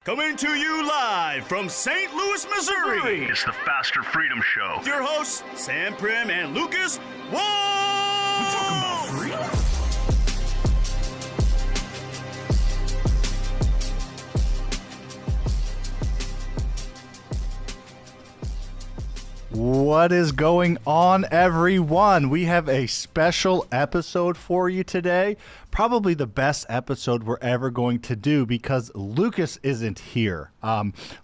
Coming to you live from St. Louis, Missouri. It's the FasterFreedom Show. With your hosts, Sam Prim and Lucas Whoa! We talking about freedom? What is going on, everyone? We have a special episode for you today. Probably the best episode we're ever going to do because Lucas isn't here.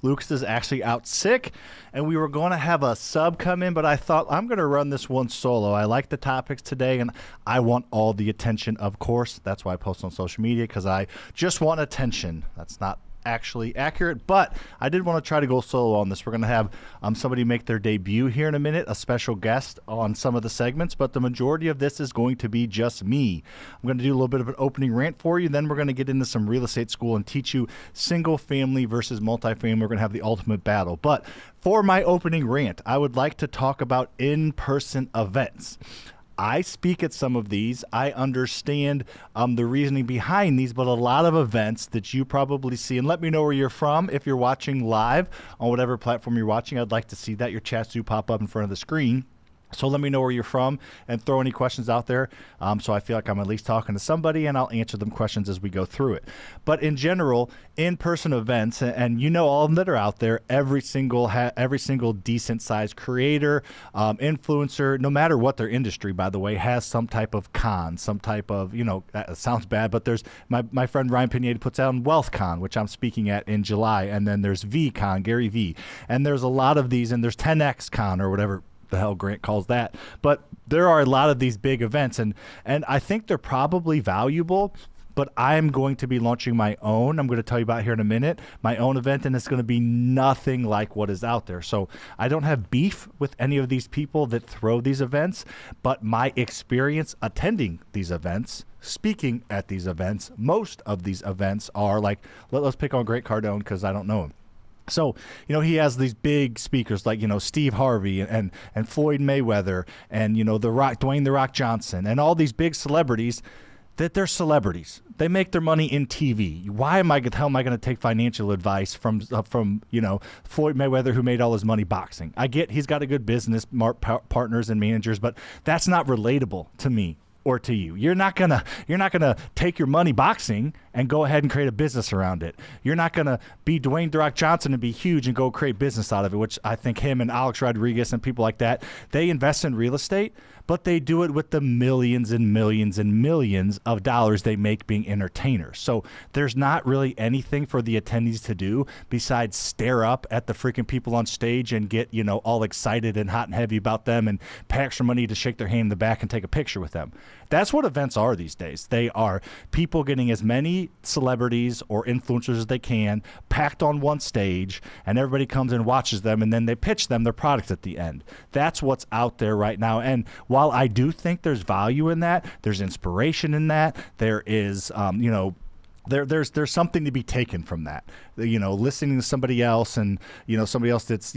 Lucas is actually out sick, and we were going to have a sub come in, but I thought I'm going to run this one solo. I like the topics today, and I want all the attention, of course. That's why I post on social media, because I just want attention. That's not actually accurate, but I did want to try to go solo on this. We're going to have somebody make their debut here in a minute, a special guest on some of the segments, but the majority of this is going to be just me. I'm going to do a little bit of an opening rant for you, then we're going to get into some real estate school and teach you single family versus multifamily. We're going to have the ultimate battle. But for my opening rant, I would like to talk about in-person events. I speak at some of these. I understand the reasoning behind these, but a lot of events that you probably see, and let me know where you're from. If you're watching live on whatever platform you're watching, I'd like to see that. Your chats do pop up in front of the screen. So let me know where you're from and throw any questions out there so I feel like I'm at least talking to somebody, and I'll answer them questions as we go through it. But in general, in-person events, and you know all of them that are out there, every single decent-sized creator, influencer, no matter what their industry, by the way, has some type of con, some type of, that sounds bad, but there's my friend Ryan Pineda puts out on WealthCon, which I'm speaking at in July, and then there's VCon, Gary V, and there's a lot of these, and there's 10X Con or whatever the hell Grant calls that. But there are a lot of these big events, and I think they're probably valuable, but I'm going to be launching my own. I'm going to tell you about here in a minute, my own event, and it's going to be nothing like what is out there. So I don't have beef with any of these people that throw these events, but my experience attending these events, speaking at these events, most of these events are like, let's pick on Grant Cardone because I don't know him. So, he has these big speakers like, Steve Harvey and Floyd Mayweather and, Dwayne "The Rock" Johnson and all these big celebrities that they're celebrities. They make their money in TV. Why am I going to take financial advice from Floyd Mayweather, who made all his money boxing? I get he's got a good business partners and managers, but that's not relatable to me or to you. You're not gonna take your money boxing and go ahead and create a business around it. You're not gonna be Dwayne "The Rock" Johnson and be huge and go create business out of it, which I think him and Alex Rodriguez and people like that, they invest in real estate, but they do it with the millions and millions and millions of dollars they make being entertainers. So there's not really anything for the attendees to do besides stare up at the freaking people on stage and get, all excited and hot and heavy about them and pay extra money to shake their hand in the back and take a picture with them. That's what events are these days. They are people getting as many celebrities or influencers as they can packed on one stage, and everybody comes and watches them, and then they pitch them their products at the end. That's what's out there right now. And while I do think there's value in that, there's inspiration in that, there is, there's something to be taken from that. Listening to somebody else and, somebody else that's,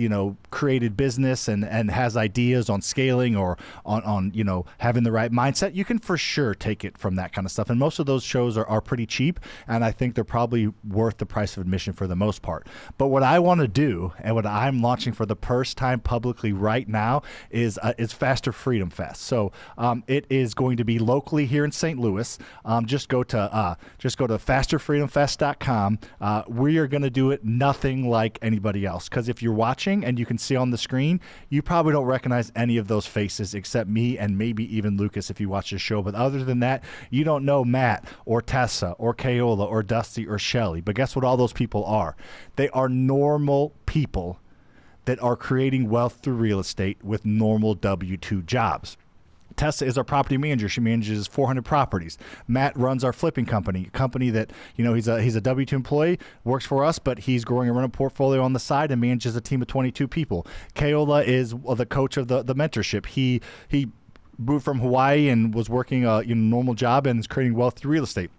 created business and has ideas on scaling or on having the right mindset, you can for sure take it from that kind of stuff. And most of those shows are pretty cheap, and I think they're probably worth the price of admission for the most part. But what I want to do, and what I'm launching for the first time publicly right now, is FasterFreedom So it is going to be locally here in St. Louis. Just go to FasterFreedomFest.com. We are going to do it nothing like anybody else, because if you're watching and you can see on the screen, you probably don't recognize any of those faces except me and maybe even Lucas if you watch the show. But other than that, you don't know Matt or Tessa or Kayola or Dusty or Shelly. But guess what all those people are? They are normal people that are creating wealth through real estate with normal W-2 jobs. Tessa is our property manager. She manages 400 properties. Matt runs our flipping company, a company that, he's a W-2 employee, works for us, but he's growing a rental portfolio on the side and manages a team of 22 people. Kayola is the coach of the mentorship. He moved from Hawaii and was working a normal job and is creating wealth through real estate.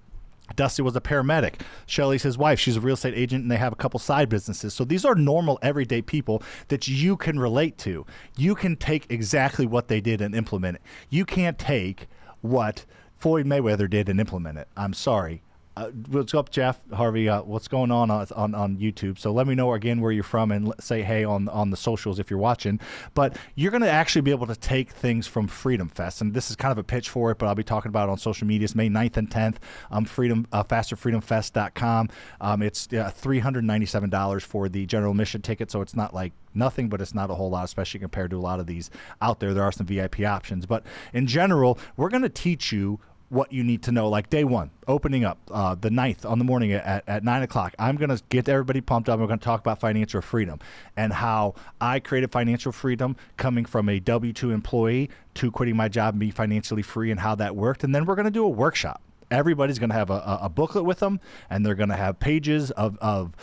Dusty was a paramedic. Shelly's his wife. She's a real estate agent, and they have a couple side businesses. So these are normal, everyday people that you can relate to. You can take exactly what they did and implement it. You can't take what Floyd Mayweather did and implement it. I'm sorry. What's up, Jeff Harvey? What's going on YouTube? So let me know again where you're from and say hey on the socials if you're watching. But you're going to actually be able to take things from Freedom Fest, and this is kind of a pitch for it, but I'll be talking about it on social media. It's May 9th and 10th. FasterFreedomFest.com. It's $397 for the general admission ticket, so it's not like nothing, but it's not a whole lot, especially compared to a lot of these out there. There are some VIP options, but in general, we're going to teach you what you need to know. Like day one, opening up the 9th on the morning at 9 o'clock. I'm going to get everybody pumped up. We're going to talk about financial freedom and how I created financial freedom coming from a W-2 employee to quitting my job and being financially free and how that worked. And then we're going to do a workshop. Everybody's going to have a booklet with them, and they're going to have pages of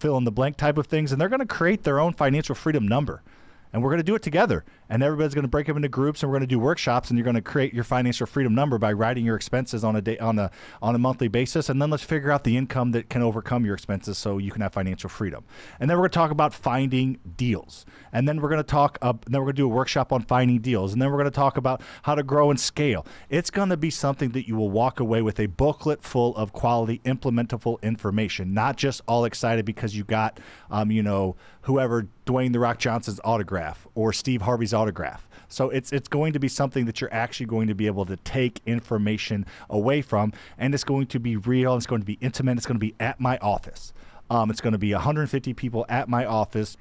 fill in the blank type of things, and they're going to create their own financial freedom number. And we're going to do it together. And everybody's going to break up into groups, and we're going to do workshops, and you're going to create your financial freedom number by writing your expenses on a monthly basis. And then let's figure out the income that can overcome your expenses so you can have financial freedom. And then we're going to talk about finding deals. And then we're going to do a workshop on finding deals. And then we're going to talk about how to grow and scale. It's going to be something that you will walk away with, a booklet full of quality implementable information, not just all excited because you got whoever Dwayne "The Rock" Johnson's autograph or Steve Harvey's autograph. So it's going to be something that you're actually going to be able to take information away from, and it's going to be real. It's going to be intimate. It's going to be at my office. It's going to be 150 people at my office.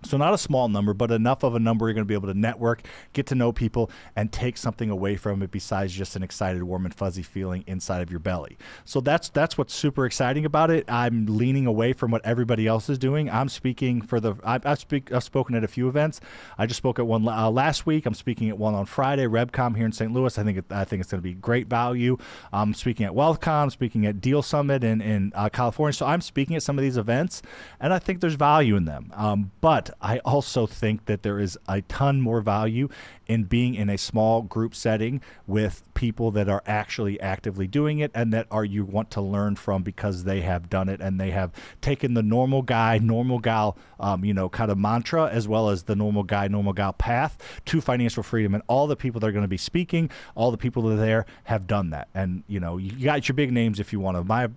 So not a small number, but enough of a number you're going to be able to network, get to know people, and take something away from it besides just an excited, warm, and fuzzy feeling inside of your belly. So that's what's super exciting about it. I'm leaning away from what everybody else is doing. I'm speaking for I've spoken at a few events. I just spoke at one last week. I'm speaking at one on Friday, RebCom here in St. Louis. I think it's going to be great value. I'm speaking at WealthCom, speaking at Deal Summit in California. So I'm speaking at some of these events, and I think there's value in them. But I also think that there is a ton more value in being in a small group setting with people that are actually actively doing it and that you want to learn from because they have done it and they have taken the normal guy, normal gal, kind of mantra, as well as the normal guy, normal gal path to financial freedom. And all the people that are going to be speaking, all the people that are there have done that. And, you got your big names if you want to.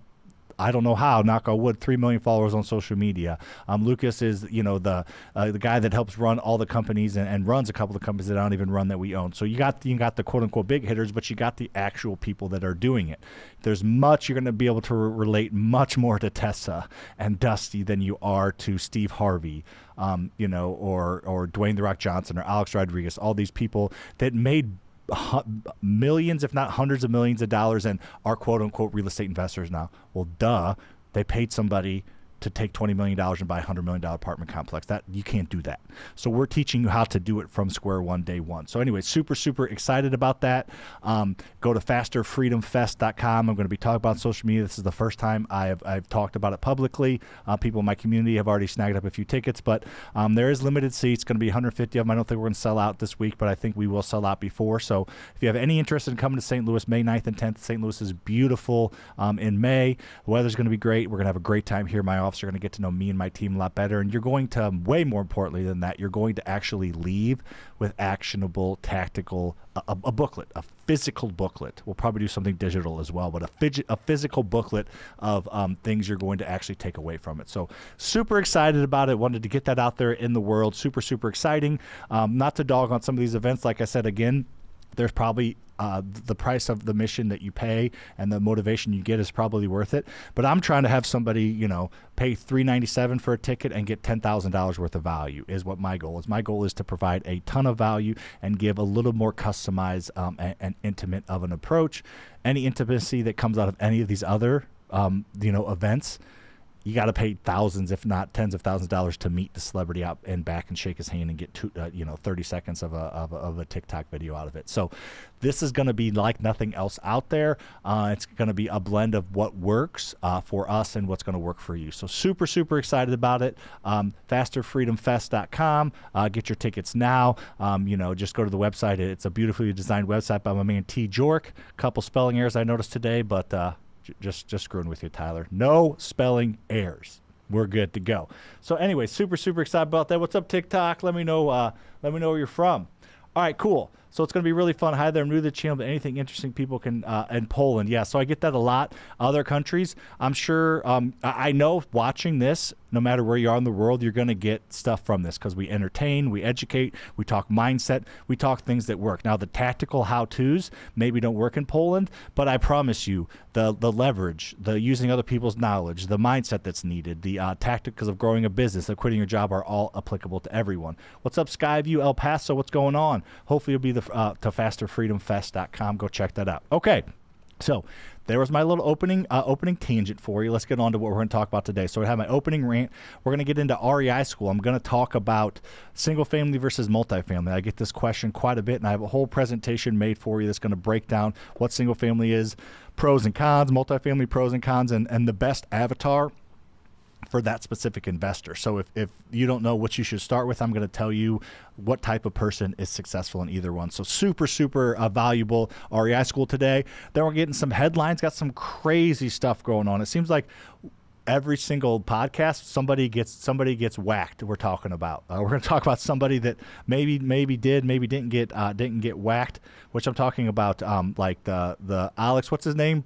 I don't know how, knock on wood, 3 million followers on social media. Lucas is, the guy that helps run all the companies and runs a couple of companies that I don't even run that we own. So you got the quote unquote big hitters, but you got the actual people that are doing it. There's much you're going to be able to relate much more to Tessa and Dusty than you are to Steve Harvey, or Dwayne "The Rock" Johnson or Alex Rodriguez. All these people that made millions, if not hundreds of millions of dollars, and are quote unquote real estate investors now. Well, duh, they paid somebody to take $20 million and buy a $100 million apartment complex. That you can't do that. So we're teaching you how to do it from square one, day one. So anyway, super, super excited about that. Go to FasterFreedomFest.com. I'm going to be talking about social media. This is the first time I've talked about it publicly. People in my community have already snagged up a few tickets, but there is limited seats. Going to be 150 of them. I don't think we're going to sell out this week, but I think we will sell out before. So if you have any interest in coming to St. Louis, May 9th and 10th, St. Louis is beautiful in May. The weather's going to be great. We're going to have a great time here. My office are going to get to know me and my team a lot better, and you're going to, way more importantly than that, you're going to actually leave with actionable, tactical, a booklet, a physical booklet. We'll probably do something digital as well, but a physical booklet of things you're going to actually take away from it. So super excited about it. Wanted to get that out there in the world. Super, super exciting. Not to dog on some of these events. Like I said, again, there's probably the price of the mission that you pay and the motivation you get is probably worth it. But I'm trying to have somebody, pay $397 for a ticket and get $10,000 worth of value is what my goal is. My goal is to provide a ton of value and give a little more customized and intimate of an approach. Any intimacy that comes out of any of these other, events, you got to pay thousands, if not tens of thousands of dollars to meet the celebrity out and back and shake his hand and get 30 seconds of a TikTok video out of it. So this is going to be like nothing else out there. It's going to be a blend of what works for us and what's going to work for you. So super, super excited about it. FasterFreedomFest.com. Get your tickets now. Just go to the website. It's a beautifully designed website by my man T. Jork. Couple spelling errors I noticed today, but just screwing with you, Tyler. No spelling errors. We're good to go. So anyway, super, super excited about that. What's up, TikTok? Let me know where you're from. All right, cool. So it's going to be really fun. Hi there, I'm new to the channel, but anything interesting people can, in Poland. Yeah, so I get that a lot. Other countries, I'm sure, I know watching this, no matter where you are in the world, you're going to get stuff from this because we entertain, we educate, we talk mindset, we talk things that work. Now, the tactical how-tos maybe don't work in Poland, but I promise you, the leverage, the using other people's knowledge, the mindset that's needed, the tactics of growing a business, of quitting your job are all applicable to everyone. What's up, Skyview, El Paso? What's going on? Hopefully you'll be to FasterFreedomFest.com. Go check that out. Okay, so there was my little opening tangent for you. Let's get on to what we're going to talk about today. So I have my opening rant. We're going to get into REI school. I'm going to talk about single family versus multifamily. I get this question quite a bit, and I have a whole presentation made for you that's going to break down what single family is, pros and cons, multifamily pros and cons, and the best avatar for that specific investor. So if you don't know what you should start with, I'm going to tell you what type of person is successful in either one. So super valuable REI school today. Then we're getting some headlines, got some crazy stuff going on. It seems like every single podcast, somebody gets whacked. We're talking about. We're going to talk about somebody that maybe didn't get whacked, which I'm talking about. Like the Alex, what's his name?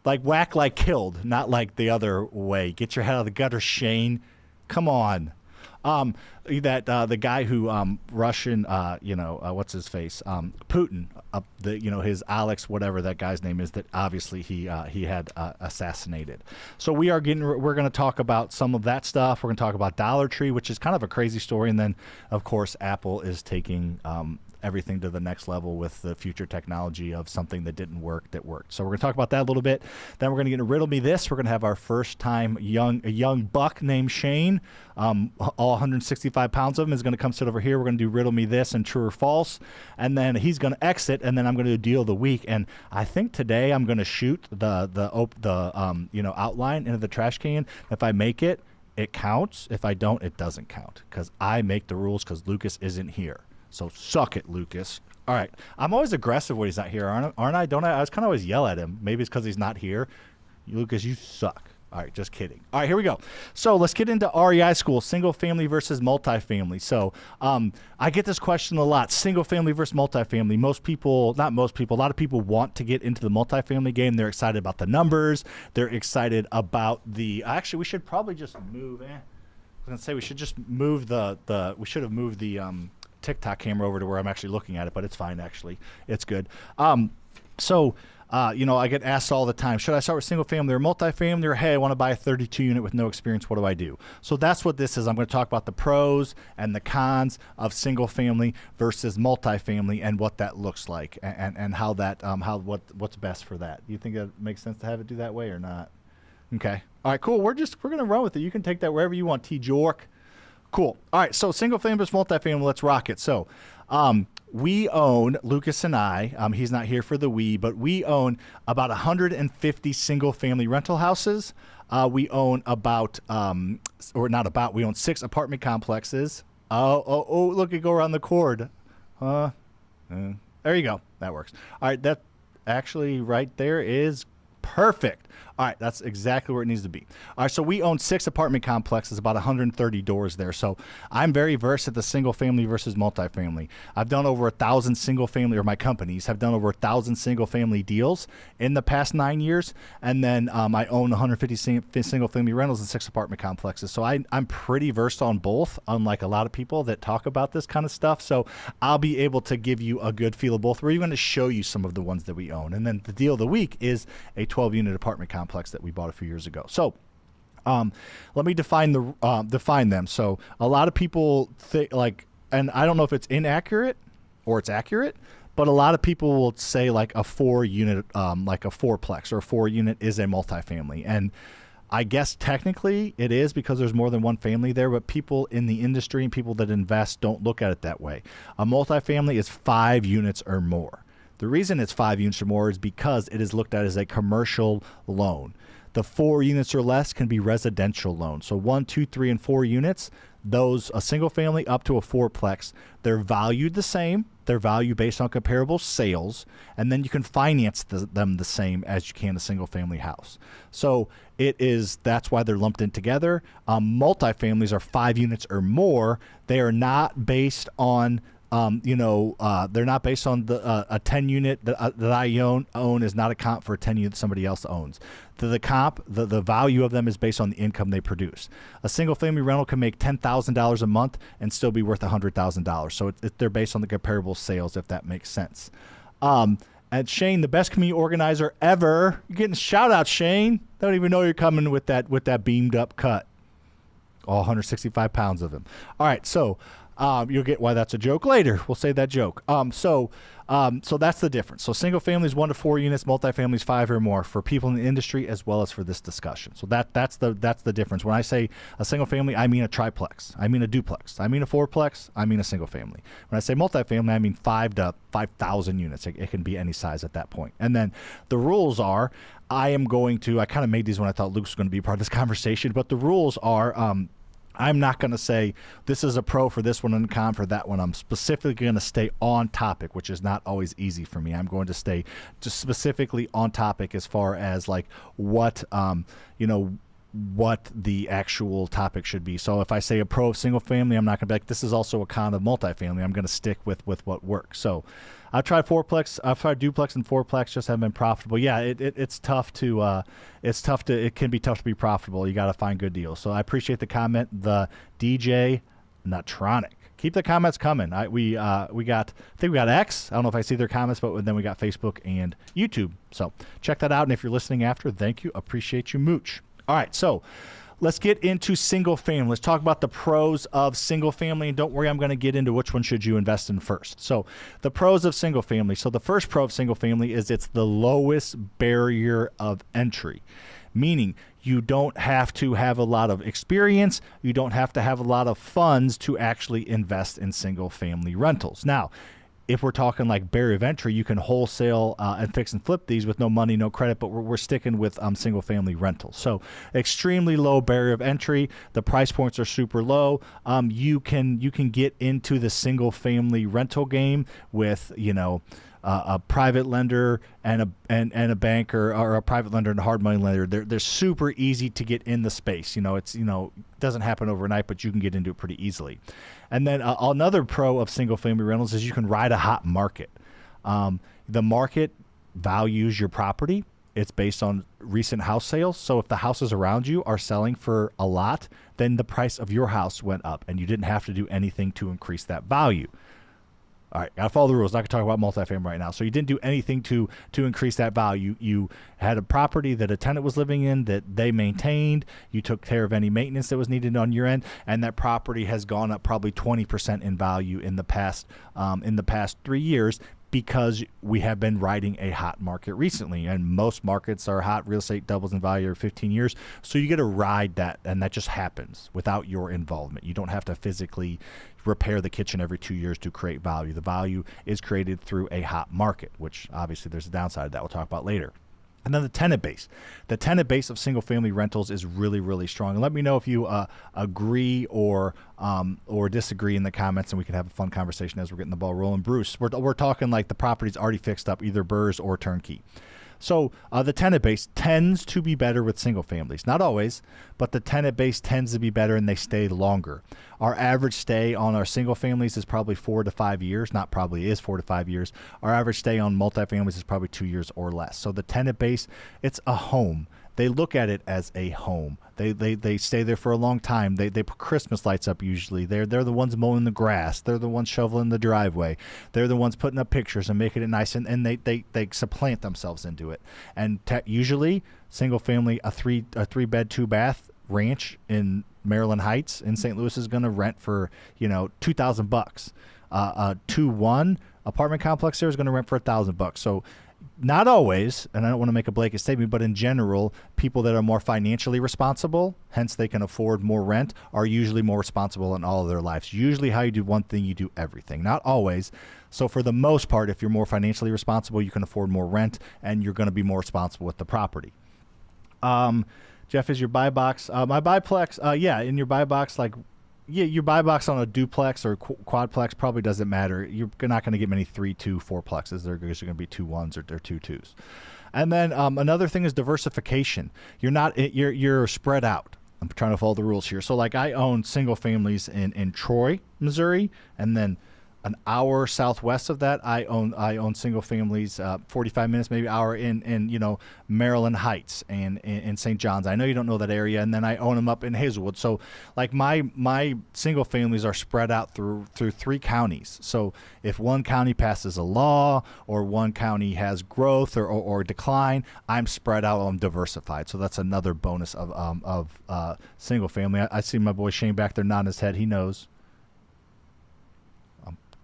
Like whack, like killed, not like the other way. Get your head out of the gutter, Shane. Come on. The guy who Russian, what's his face? Putin. His Alex, whatever that guy's name is, that obviously he had assassinated. So we're going to talk about some of that stuff. We're going to talk about Dollar Tree, which is kind of a crazy story, and then of course Apple is taking everything to the next level with the future technology of something that didn't work that worked. So we're going to talk about that a little bit. Then we're going to get into Riddle Me This. We're going to have our first time a young buck named Shane. All 165 pounds of him is going to come sit over here. We're going to do Riddle Me This and True or False. And then he's going to exit, and then I'm going to do Deal of the Week. And I think today I'm going to shoot the outline into the trash can. If I make it, it counts. If I don't, it doesn't count because I make the rules because Lucas isn't here. So suck it, Lucas. All right. I'm always aggressive when he's not here, aren't I? Don't I? I was kind of always yell at him. Maybe it's because he's not here. Lucas, you suck. All right, just kidding. All right, here we go. So let's get into REI school, single family versus multifamily. So I get this question a lot, single family versus multifamily. A lot of people want to get into the multifamily game. They're excited about the numbers. They're excited about actually, we should probably just move. I was going to say we should just move we should have moved the TikTok camera over to where I'm actually looking at it, but it's fine actually. It's good. I get asked all the time, should I start with single family or multifamily, or hey, I want to buy a 32 unit with no experience, what do I do? So that's what this is. I'm going to talk about the pros and the cons of single family versus multifamily and what that looks like and how that what's best for that. Do you think it makes sense to have it do that way or not? Okay. All right, cool. We're going to run with it. You can take that wherever you want, T. Jork. Cool. All right, so single family versus multifamily, let's rock it. So we own, Lucas and I, he's not here for the but we own about 150 single family rental houses. We own we own 6 apartment complexes. Oh, look, it go around the cord. There you go. That works. All right, that actually right there is perfect. All right, that's exactly where it needs to be. All right, so we own 6 apartment complexes, about 130 doors there. So I'm very versed at the single family versus multifamily. I've done over 1,000 single family, or my companies have done over 1,000 single family deals in the past 9 years. And then I own 150 single family rentals and 6 apartment complexes. So I'm pretty versed on both, unlike a lot of people that talk about this kind of stuff. So I'll be able to give you a good feel of both. We're going to show you some of the ones that we own. And then the deal of the week is a 12-unit apartment complex that we bought a few years ago. So let me define them. So a lot of people think and I don't know if it's inaccurate or it's accurate, but a lot of people will say like a 4-unit, like a 4-plex or a 4-unit is a multifamily. And I guess technically it is because there's more than one family there, but people in the industry and people that invest don't look at it that way. A multifamily is 5 units or more. The reason it's 5 units or more is because it is looked at as a commercial loan. The 4 units or less can be residential loans. So 1, 2, 3, and 4 units, those a single family up to a 4-plex, they're valued the same. They're valued based on comparable sales, and then you can finance them the same as you can a single family house. So that's why they're lumped in together. Multifamilies are 5 units or more. They are not based on They're not based on a 10 unit that I own is not a comp for a 10 unit somebody else owns. The comp, the value of them is based on the income they produce. A single family rental can make $10,000 a month and still be worth $100,000. So they're based on the comparable sales, if that makes sense. And Shane, the best community organizer ever. You're getting shout out, Shane. I don't even know you're coming with that beamed up cut. All 165 pounds of him. All right, so you'll get why that's a joke later. We'll say that joke. So that's the difference. So single family is 1 to 4 units, multifamily is 5 or more for people in the industry as well as for this discussion. So that's the difference. When I say a single family, I mean a triplex. I mean a duplex. I mean a fourplex. I mean a single family. When I say multifamily, I mean 5 to 5,000 units. It can be any size at that point. And then the rules are, I kind of made these when I thought Luke was going to be part of this conversation, but the rules are, I'm not going to say this is a pro for this one and a con for that one. I'm specifically going to stay on topic, which is not always easy for me. I'm going to stay just specifically on topic as far as like what the actual topic should be. So if I say a pro of single family, I'm not going to be like, this is also a con of multifamily. I'm going to stick with what works. So I've tried fourplex. I've tried duplex and fourplex, just haven't been profitable. Yeah, it's tough to it can be tough to be profitable. You got to find good deals. So I appreciate the comment. The DJ Nutronic. Keep the comments coming. We got X. I don't know if I see their comments, but then we got Facebook and YouTube. So check that out. And if you're listening after, thank you. Appreciate you, mooch. All right, so let's get into single family. Let's talk about the pros of single family. And don't worry, I'm going to get into which one should you invest in first. So the pros of single family. So the first pro of single family is it's the lowest barrier of entry, meaning you don't have to have a lot of experience. You don't have to have a lot of funds to actually invest in single family rentals. Now, if we're talking like barrier of entry, you can wholesale and fix and flip these with no money, no credit, but we're sticking with single family rentals. So extremely low barrier of entry. The price points are super low. You can get into the single family rental game with, a private lender and a bank or a private lender and a hard money lender. They're super easy to get in the space. It doesn't happen overnight, but you can get into it pretty easily. And then another pro of single family rentals is you can ride a hot market. The market values your property. It's based on recent house sales. So if the houses around you are selling for a lot, then the price of your house went up and you didn't have to do anything to increase that value. All right, got to follow the rules. Not going to talk about multifamily right now. So you didn't do anything to increase that value. You had a property that a tenant was living in that they maintained. You took care of any maintenance that was needed on your end, and that property has gone up probably 20% in value in the past 3 years because we have been riding a hot market recently, and most markets are hot. Real estate doubles in value every 15 years, so you get to ride that, and that just happens without your involvement. You don't have to physically repair the kitchen every 2 years to create value. The value is created through a hot market, which obviously there's a downside of that we'll talk about later. And then the tenant base. The tenant base of single family rentals is really, really strong. And let me know if you agree or disagree in the comments, and we can have a fun conversation as we're getting the ball rolling. Bruce, we're talking like the property's already fixed up, either BRRRR or turnkey. So the tenant base tends to be better with single families. Not always, but the tenant base tends to be better and they stay longer. Our average stay on our single families is probably 4 to 5 years. Not probably, is 4 to 5 years. Our average stay on multifamilies is probably 2 years or less. So the tenant base, it's a home. They look at it as a home. They stay there for a long time. They put Christmas lights up usually. They're the ones mowing the grass. They're the ones shoveling the driveway. They're the ones putting up pictures and making it nice. And they supplant themselves into it. And usually single family, a three bed, 2 bath ranch in Maryland Heights in St. Louis is going to rent for $2,000. A 2-1 apartment complex there is going to rent for $1,000. So not always, and I don't want to make a blanket statement, but in general, people that are more financially responsible, hence they can afford more rent, are usually more responsible in all of their lives. Usually how you do one thing, you do everything. Not always. So for the most part, if you're more financially responsible, you can afford more rent, and you're going to be more responsible with the property. Jeff, is your buy box? My buyplex, in your buy box, your buy box on a duplex or quadplex probably doesn't matter. You're not going to get many 3, 2, 4plexes. They're going to be 2 1s or 2 2s. And then another thing is diversification. You're spread out. I'm trying to follow the rules here. So like I own single families in Troy, Missouri, and then an hour southwest of that, I own single families, 45 minutes, maybe hour in Maryland Heights and in St. John's. I know you don't know that area, and then I own them up in Hazelwood. So like my single families are spread out through 3 counties. So if one county passes a law or one county has growth or decline, I'm spread out. I'm diversified. So that's another bonus of single family. I see my boy Shane back there nodding his head. He knows.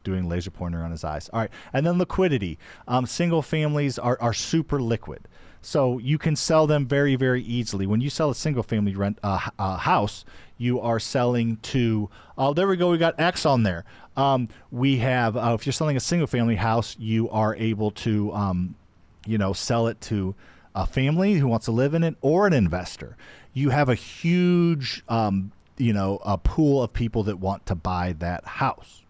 Doing laser pointer on his eyes. All right. And then liquidity. Single families are super liquid. So you can sell them very, very easily. When you sell a single family house, you are selling to, there we go. We got X on there. We have, if you're selling a single family house, you are able to, sell it to a family who wants to live in it or an investor. You have a huge, a pool of people that want to buy that house.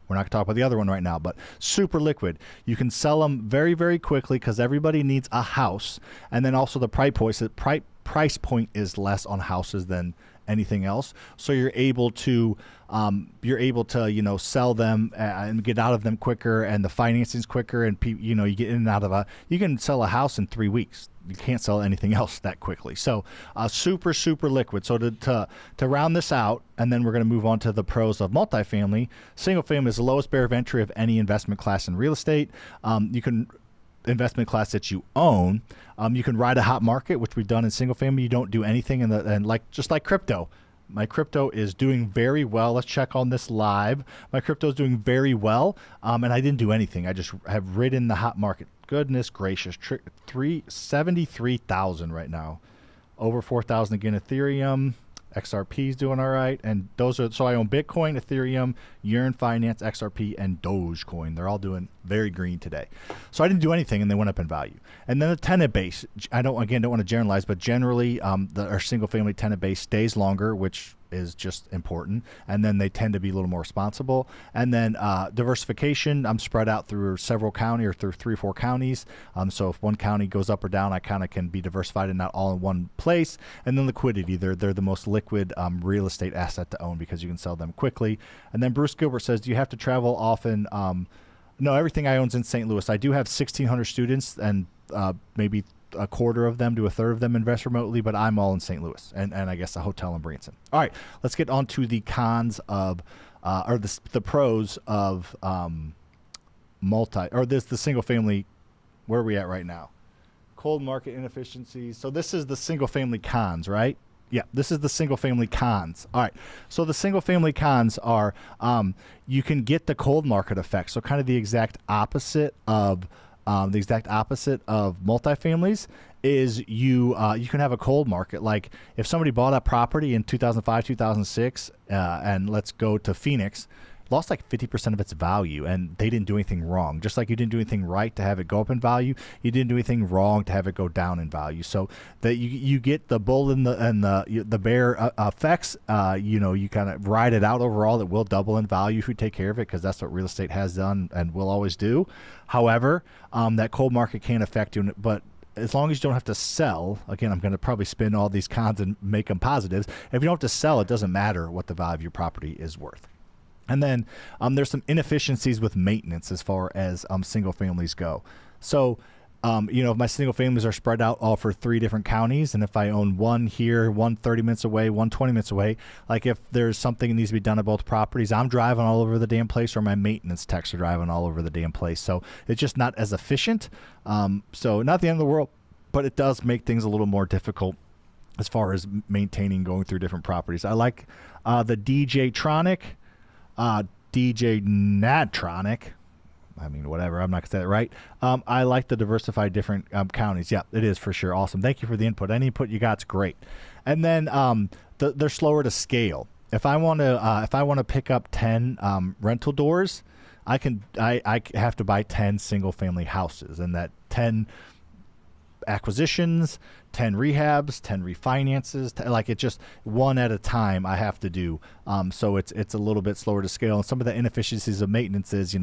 We're not going to talk about the other one right now, but super liquid. You can sell them very, very quickly because everybody needs a house. And then also the price point is less on houses than anything else. So you're able to sell them and get out of them quicker, and the financing's quicker, and you get in and out of you can sell a house in 3 weeks. You can't sell anything else that quickly. So super, super liquid. So to round this out, and then we're going to move on to the pros of multifamily. Single family is the lowest barrier of entry of any investment class in real estate. Investment class that you own. You can ride a hot market, which we've done in single family. You don't do anything just like crypto. My crypto is doing very well. Let's check on this live. My crypto is doing very well, and I didn't do anything. I just have ridden the hot market. Goodness gracious, 73,000 right now, over 4,000 again. Ethereum, XRP is doing all right, and so I own Bitcoin, Ethereum, Yearn Finance, XRP, and Dogecoin. They're all doing very green today. So I didn't do anything, and they went up in value. And then the tenant base, I don't want to generalize, but generally our single family tenant base stays longer, which is just important, and then they tend to be a little more responsible. And then diversification, I'm spread out through several counties or through 3 or 4 counties. So if one county goes up or down, I kind of can be diversified and not all in one place. And then liquidity, they're the most liquid real estate asset to own because you can sell them quickly. And then Bruce Gilbert says, do you have to travel often? No, everything I own is in St. Louis. I do have 1,600 students, and maybe a quarter of them to a third of them invest remotely, but I'm all in St. Louis and I guess a hotel in Branson. All right, let's get on to the cons of, the pros of the single family. Where are we at right now? Cold market inefficiencies. So this is the single family cons, right? Yeah, this is the single family cons. All right. So the single family cons are you can get the cold market effect. So kind of the exact opposite of multifamilies is you can have a cold market. Like if somebody bought a property in 2005, 2006, and let's go to Phoenix, lost like 50% of its value, and they didn't do anything wrong. Just like you didn't do anything right to have it go up in value, you didn't do anything wrong to have it go down in value. So that you get the bull and the bear effects. You kind of ride it out overall. It will double in value if you take care of it, because that's what real estate has done and will always do. However, that cold market can affect you, but as long as you don't have to sell, again, I'm going to probably spin all these cons and make them positives. If you don't have to sell, it doesn't matter what the value of your property is worth. And then there's some inefficiencies with maintenance as far as single families go. So, if my single families are spread out all for 3 different counties, and if I own one here, one 30 minutes away, one 20 minutes away, like if there's something that needs to be done at both properties, I'm driving all over the damn place, or my maintenance techs are driving all over the damn place. So it's just not as efficient. So not the end of the world, but it does make things a little more difficult as far as maintaining going through different properties. I like the DJ-tronic. DJ Natronic, I mean, whatever, I'm not gonna say it right. I like to diversify different counties. Yeah, it is for sure. Awesome. Thank you for the input. Any input you got's great. And then they're slower to scale. If I want to pick up 10 rental doors, I have to buy 10 single family houses, and that 10 acquisitions, 10 rehabs, 10 refinances, like it just one at a time I have to do. So it's a little bit slower to scale. And some of the inefficiencies of maintenance is,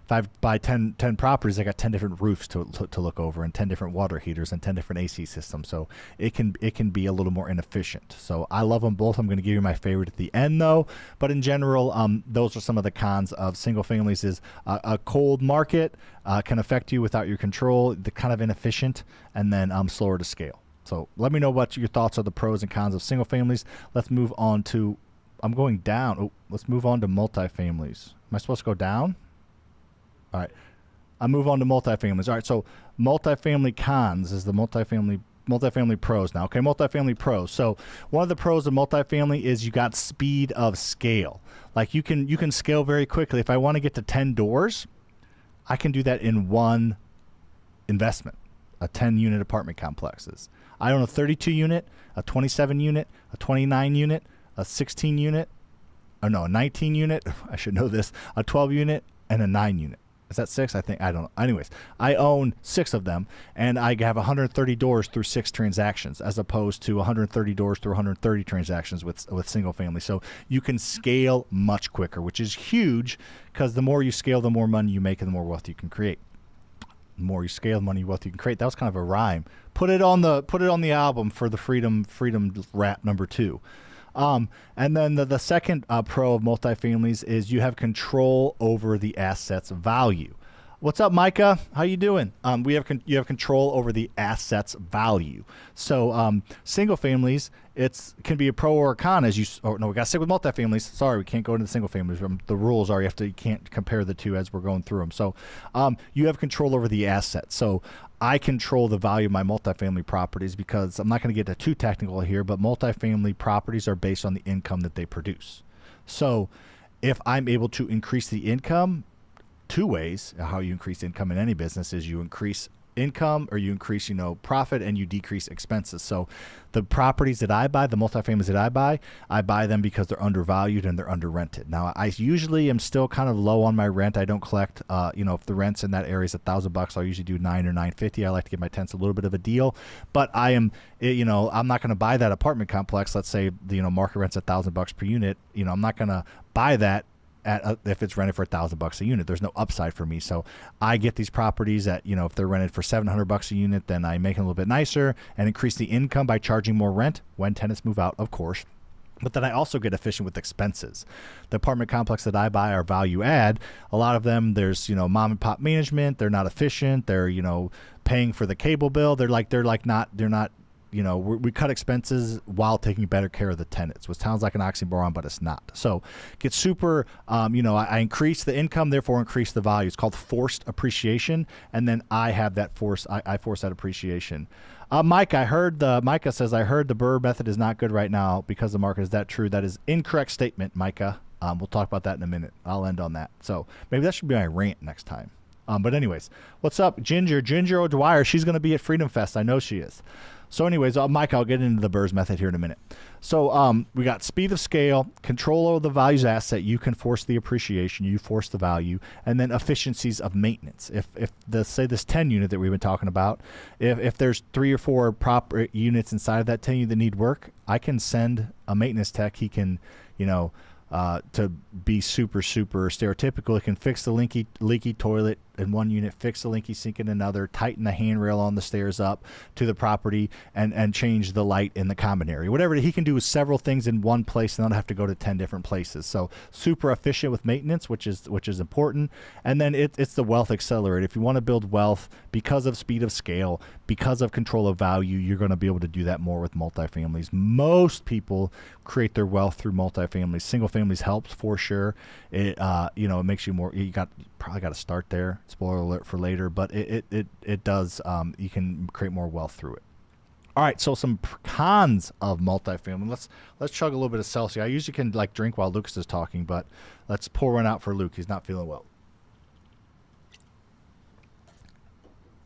if I buy 10 properties, I got 10 different roofs to look over and 10 different water heaters and 10 different AC systems. So it can be a little more inefficient. So I love them both. I'm going to give you my favorite at the end though. But in general, those are some of the cons of single families. Is a cold market can affect you without your control. They're kind of inefficient, and then slower to scale. So let me know what your thoughts are, the pros and cons of single families. Let's move on to, I'm going down. Oh, let's move on to multifamilies. Am I supposed to go down? All right. I move on to multifamilies. All right. So multifamily cons is the multifamily pros now. Okay. Multifamily pros. So one of the pros of multifamily is you got speed of scale. Like you can scale very quickly. If I want to get to 10 doors, I can do that in one investment, a 10-unit apartment complexes. I own a 32 unit, a 27 unit, a 29 unit, a 16 unit, a 19 unit. I should know this, a 12 unit and a 9 unit. Is that 6? I think, I don't know. Anyways, I own 6 of them, and I have 130 doors through 6 transactions, as opposed to 130 doors through 130 transactions with single family. So you can scale much quicker, which is huge, because the more you scale, the more money you make and the more wealth you can create. The more you scale, the money wealth you can create. That was kind of a rhyme. Put it on the album for the Freedom rap number 2. And then the second pro of multifamilies is you have control over the asset's value. What's up, Micah? How you doing? You have control over the asset's value. So single families, can be a pro or a con. We gotta stick with multifamilies. Sorry, we can't go into single families. The rules are you can't compare the two as we're going through them. So you have control over the asset. So I control the value of my multifamily properties, because I'm not going to get too technical here, but multifamily properties are based on the income that they produce. So if I'm able to increase the income, 2 ways how you increase income in any business is you increase income, or you increase profit, and you decrease expenses. So the properties that I buy, the multifamilies that I buy them because they're undervalued and they're under rented. Now I usually am still kind of low on my rent. I don't collect if the rent's in that area is $1,000, I'll usually do $900 or $950. I like to give my tenants a little bit of a deal, but I'm not going to buy that apartment complex. Let's say market rent's $1,000 per unit. I'm not going to buy that if it's rented for $1,000 a unit. There's no upside for me. So I get these properties at, if they're rented for $700 a unit, then I make it a little bit nicer and increase the income by charging more rent when tenants move out, of course. But then I also get efficient with expenses. The apartment complex that I buy are value add. A lot of them, there's, mom and pop management. They're not efficient. They're, paying for the cable bill. They're not, we cut expenses while taking better care of the tenants, which sounds like an oxymoron, but it's not. So get super, I increase the income, therefore increase the value. It's called forced appreciation. And then I have that I force that appreciation. Micah says, I heard the Burr method is not good right now because the market. Is that true? That is incorrect statement, Micah. We'll talk about that in a minute. I'll end on that. So maybe that should be my rant next time. But anyways, what's up, Ginger O'Dwyer? She's going to be at FreedomFest. I know she is. So anyways, Mike, I'll get into the Burr's method here in a minute. So we got speed of scale, control over the values asset. You can force the appreciation, you force the value, and then efficiencies of maintenance. If say this 10 unit that we've been talking about, if there's 3 or 4 proper units inside of that 10 unit that need work, I can send a maintenance tech. He can, to be super stereotypical, it can fix the leaky toilet in one unit, fix the leaky sink in another, tighten the handrail on the stairs up to the property, and change the light in the common area. Whatever he can do is several things in one place, and not have to go to 10 different places. So super efficient with maintenance, which is important. And then it's the wealth accelerator. If you want to build wealth because of speed of scale, because of control of value, you're going to be able to do that more with multifamilies. Most people create their wealth through multifamilies. Single families helps for sure. It it makes you more. Probably got to start there. Spoiler alert for later, but it does. You can create more wealth through it. All right, so some cons of multifamily. Let's chug a little bit of Celsius. I usually can drink while Lucas is talking, but let's pour one out for Luke. He's not feeling well.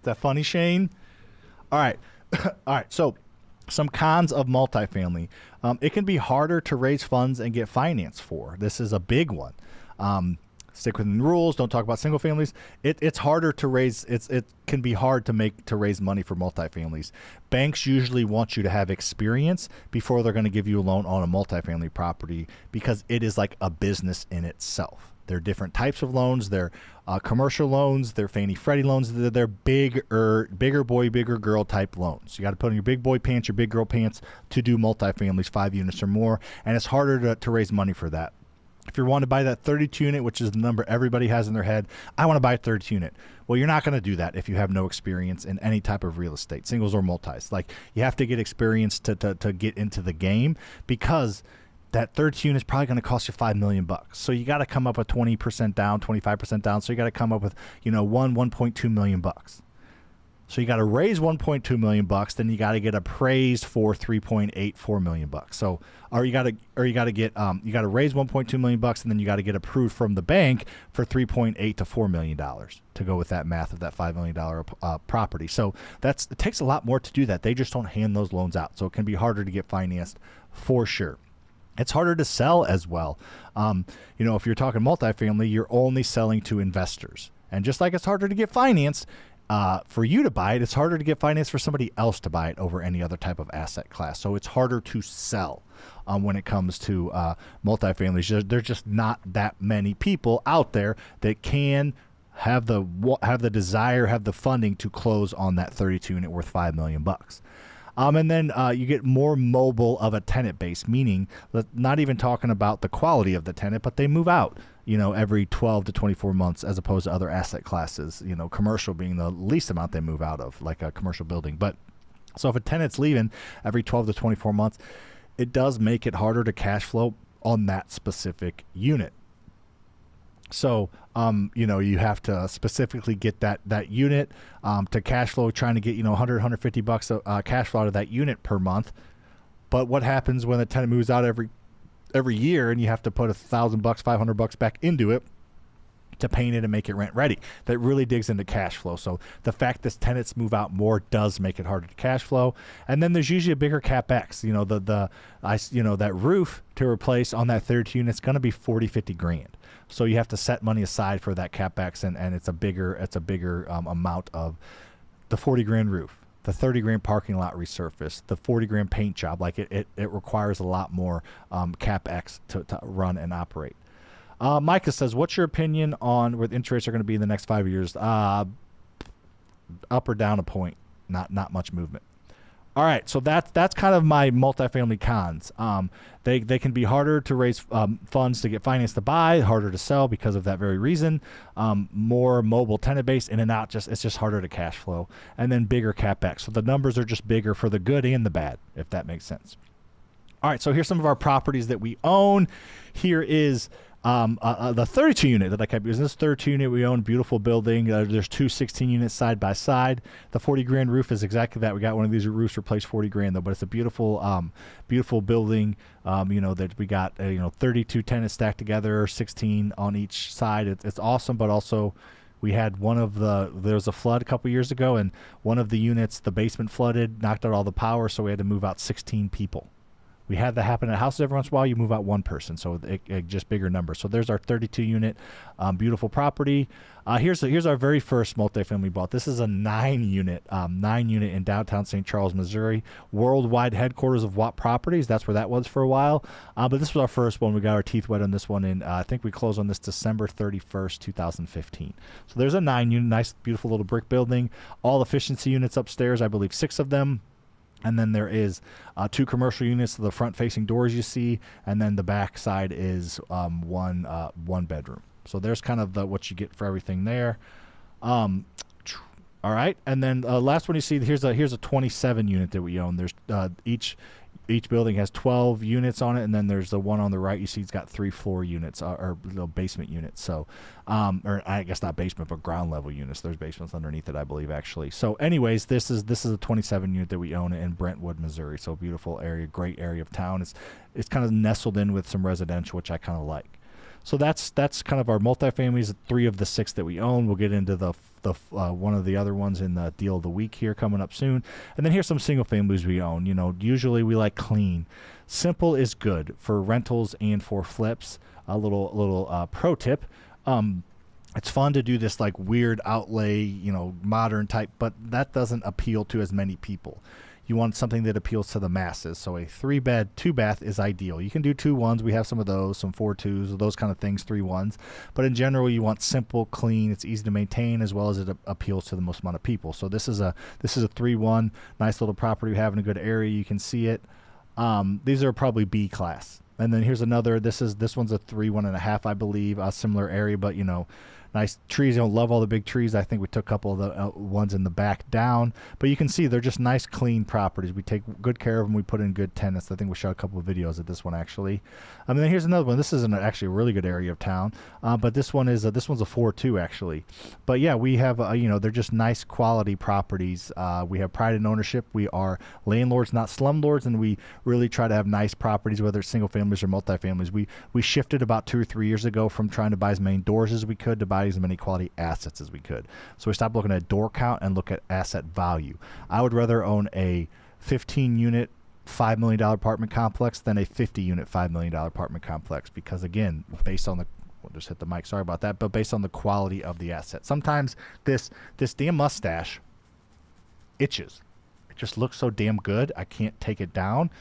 Is that funny, Shane? All right, all right. So some cons of multifamily. It can be harder to raise funds and get finance for. This is a big one. Stick within the rules. Don't talk about single families. It's harder to raise. It can be hard to raise money for multifamilies. Banks usually want you to have experience before they're going to give you a loan on a multifamily property, because it is like a business in itself. They're different types of loans. They're commercial loans. They're Fannie Freddie loans. They're bigger boy, bigger girl type loans. You got to put on your big boy pants, your big girl pants to do multifamilies, 5 units or more. And it's harder to raise money for that. If you want to buy that 32 unit, which is the number everybody has in their head, I want to buy a 32 unit. Well, you're not going to do that if you have no experience in any type of real estate, singles or multis. Like, you have to get experience to get into the game, because that 32 unit is probably going to cost you $5 million. So you got to come up with 20% down, 25% down. So you got to come up with, $1.2 million. So you got to raise $1.2 million, then you got to get appraised for $3.84 million. So, you got to raise $1.2 million, and then you got to get approved from the bank for $3.8 to $4 million to go with that math of that $5 million property. So it takes a lot more to do that. They just don't hand those loans out, so it can be harder to get financed for sure. It's harder to sell as well. If you're talking multifamily, you're only selling to investors, and just like it's harder to get financed for you to buy it, it's harder to get finance for somebody else to buy it over any other type of asset class. So it's harder to sell when it comes to multifamilies. There's just not that many people out there that can have the desire, have the funding to close on that 32 unit worth $5 million. And then you get more mobile of a tenant base, meaning not even talking about the quality of the tenant, but they move out, every 12 to 24 months, as opposed to other asset classes, commercial being the least amount they move out of, like a commercial building. But so if a tenant's leaving every 12 to 24 months, it does make it harder to cash flow on that specific unit. So, you have to specifically get that unit to cash flow, trying to get, $100, $150 of cash flow out of that unit per month. But what happens when the tenant moves out every year, and you have to put $1,000, $500 back into it to paint it and make it rent ready? That really digs into cash flow. So the fact that tenants move out more does make it harder to cash flow. And then there's usually a bigger capex. That roof to replace on that 32 unit is going to be $40-50 grand. So you have to set money aside for that capex, and it's a bigger amount of the 40 grand roof, the 30 grand parking lot resurface, the 40 grand paint job. Like it requires a lot more capex to run and operate. Micah says, what's your opinion on where the interest rates are going to be in the next 5 years? Up or down a point, not much movement. All right, so that's kind of my multifamily cons. They can be harder to raise funds to get finance to buy, harder to sell because of that very reason. More mobile tenant base, in and out, it's just harder to cash flow. And then bigger capex. So the numbers are just bigger for the good and the bad, if that makes sense. All right, so here's some of our properties that we own. Here is the 32 unit that I kept using. This 32 unit we own, beautiful building. There's two 16 units side by side. The 40 grand roof is exactly that. We got one of these roofs replaced, 40 grand though, but it's a beautiful building. That we got 32 tenants stacked together, 16 on each side. It's awesome, but also we had there was a flood a couple years ago, and one of the units, the basement flooded, knocked out all the power, so we had to move out 16 people. We had that happen at houses every once in a while. You move out one person, so it just bigger numbers. So there's our 32 unit, beautiful property. Here's our very first multifamily we bought. This is a 9 unit in downtown St. Charles, Missouri. Worldwide headquarters of Watt Properties. That's where that was for a while. But this was our first one. We got our teeth wet on this one, and I think we closed on this December 31st, 2015. So there's a 9 unit, nice, beautiful little brick building. All efficiency units upstairs, I believe 6 of them. And then there is 2 commercial units, the front-facing doors you see, and then the back side is one bedroom. So there's kind of what you get for everything there. All right, and then last one you see, here's a 27 unit that we own. There's each building has 12 units on it, and then there's the one on the right you see it's got 3 floor units or little basement units. So, or I guess not basement, but ground level units. There's basements underneath it, I believe, actually. So, anyways, this is a 27 unit that we own in Brentwood, Missouri. So, beautiful area, great area of town. It's kind of nestled in with some residential, which I kind of like. So that's kind of our multifamilies, 3 of the 6 that we own. We'll get into the one of the other ones in the deal of the week here coming up soon. And then here's some single families we own. Usually we like clean. Simple is good for rentals and for flips. A little pro tip. It's fun to do this like weird outlay, modern type, but that doesn't appeal to as many people. you want something that appeals to the masses. So a 3-bed, 2-bath is ideal. You can do 2-1s. We have some of those, some 4-2s, those kind of things, 3-1s. But in general, you want simple, clean. It's easy to maintain as well as it appeals to the most amount of people. So this is a 3-1, nice little property. We have in a good area. You can see it. These are probably B class. And then here's another. This one's a 3, 1.5, I believe, a similar area, but nice trees. I don't love all the big trees. I think we took a couple of the ones in the back down, but you can see they're just nice, clean properties. We take good care of them. We put in good tenants. I think we shot a couple of videos of this one actually. And then here's another one. This isn't actually a really good area of town, but this one's a 4-2 actually. But yeah, we have they're just nice quality properties. We have pride in ownership. We are landlords, not slumlords, and we really try to have nice properties, whether it's single families or multifamilies. We shifted about 2 or 3 years ago from trying to buy as many doors as we could to buy as many quality assets as we could. So we stopped looking at door count and look at asset value. I would rather own a 15-unit, $5 million apartment complex than a 50-unit, $5 million apartment complex because, again, based on the we'll just hit the mic, sorry about that, but based on the quality of the asset. Sometimes this damn mustache itches. It just looks so damn good. I can't take it down.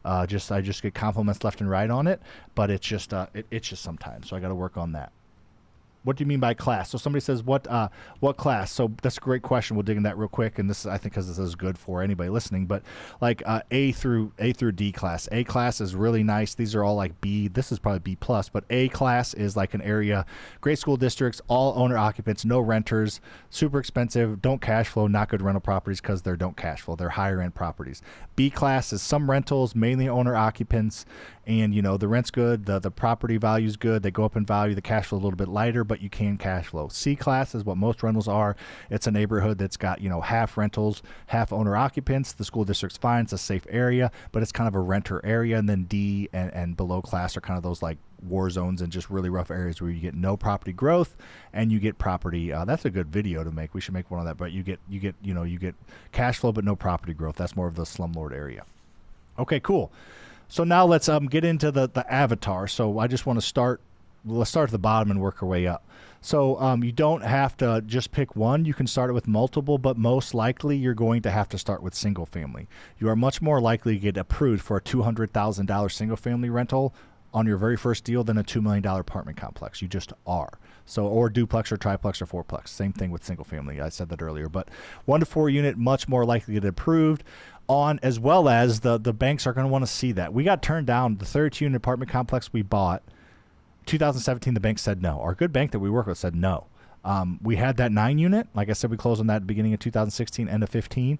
I just get compliments left and right on it, but it's just it itches sometimes, so I got to work on that. What do you mean by class? So somebody says, what class? So that's a great question. We'll dig in that real quick. And this is, I think, because this is good for anybody listening. But like A through D class. A class is really nice. These are all like B. This is probably B plus. But A class is like an area, great school districts, all owner occupants, no renters, super expensive, don't cash flow, not good rental properties because they don't cash flow. They're higher end properties. B class is some rentals, mainly owner occupants. And, the rent's good, the property value's good, they go up in value, the cash flow a little bit lighter, but you can cash flow. C class is what most rentals are. It's a neighborhood that's got, half rentals, half owner occupants. The school district's fine, it's a safe area, but it's kind of a renter area. And then D and below class are kind of those like war zones and just really rough areas where you get no property growth and you get property. That's a good video to make. We should make one of that, but you get cash flow, but no property growth. That's more of the slumlord area. Okay, cool. So now let's get into the avatar. So I just want to let's start at the bottom and work our way up. So you don't have to just pick one. You can start it with multiple, but most likely you're going to have to start with single family. You are much more likely to get approved for a $200,000 single family rental on your very first deal than a $2 million apartment complex. You just are. So, or duplex or triplex or fourplex. Same thing with single family. I said that earlier. But 1 to 4 unit, much more likely to get approved on, as well as the banks are going to want to see that. We got turned down. The 32 unit apartment complex we bought, 2017, the bank said no. Our good bank that we work with said no. We had that 9 unit. Like I said, we closed on that at the beginning of 2016, end of 15.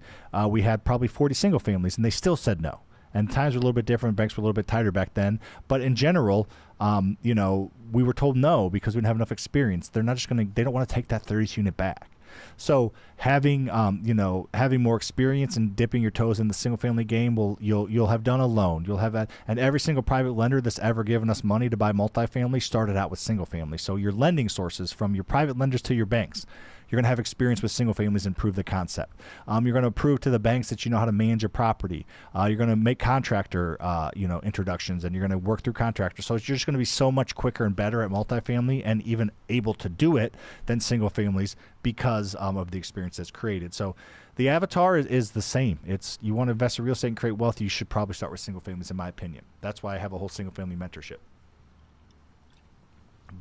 We had probably 40 single families, and they still said no. And times were a little bit different. Banks were a little bit tighter back then. But in general, we were told no because we didn't have enough experience. They don't want to take that 30 unit back. So having more experience and dipping your toes in the single family game, you'll have done a loan. You'll have and every single private lender that's ever given us money to buy multifamily started out with single family. So your lending sources, from your private lenders to your banks, you're going to have experience with single families and prove the concept. You're going to prove to the banks that you know how to manage your property. You're going to make contractor, introductions, and you're going to work through contractors. So you're just going to be so much quicker and better at multifamily and even able to do it than single families because of the experience that's created. So the avatar is the same. It's you want to invest in real estate and create wealth, you should probably start with single families, in my opinion. That's why I have a whole single family mentorship.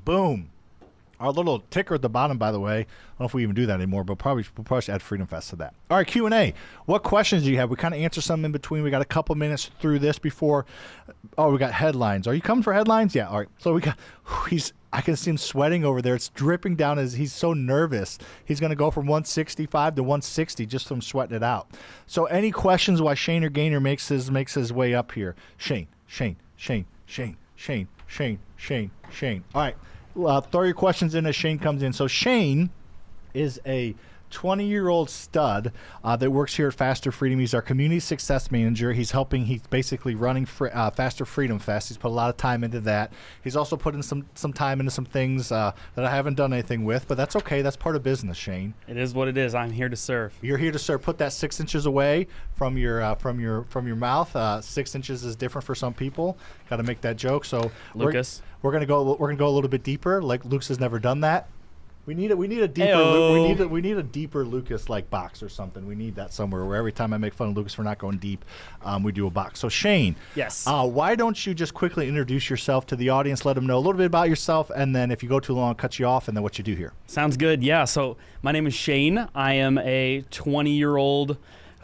Boom. Our little ticker at the bottom, by the way, I don't know if we even do that anymore, but we'll probably should add FreedomFest to that. All right, Q&A. What questions do you have? We kind of answer some in between. We got a couple minutes through this before. Oh, we got headlines. Are you coming for headlines? Yeah, all right. So we got, I can see him sweating over there. It's dripping down. He's so nervous. He's going to go from 165 to 160 just from sweating it out. So any questions while Shane or Gainer makes his way up here? Shane. All right. Throw your questions in as Shane comes in. So Shane is a 20-year-old stud that works here at FasterFreedom. He's our community success manager. He's basically running FasterFreedom Fest. He's put a lot of time into that. He's also put in some time into some things that I haven't done anything with, but that's okay. That's part of business, Shane. It is what it is. I'm here to serve. You're here to serve. Put that 6 inches away from your mouth. 6 inches is different for some people. Got to make that joke. So Lucas, we're gonna go a little bit deeper. Like Lucas has never done that. We need a deeper. We need a deeper Lucas like box or something. We need that somewhere where every time I make fun of Lucas for not going deep, we do a box. So Shane, Yes. why don't you just quickly introduce yourself to the audience? Let them know a little bit about yourself, and then if you go too long, I'll cut you off, and then what you do here. Sounds good. Yeah. So my name is Shane. I am a 20-year-old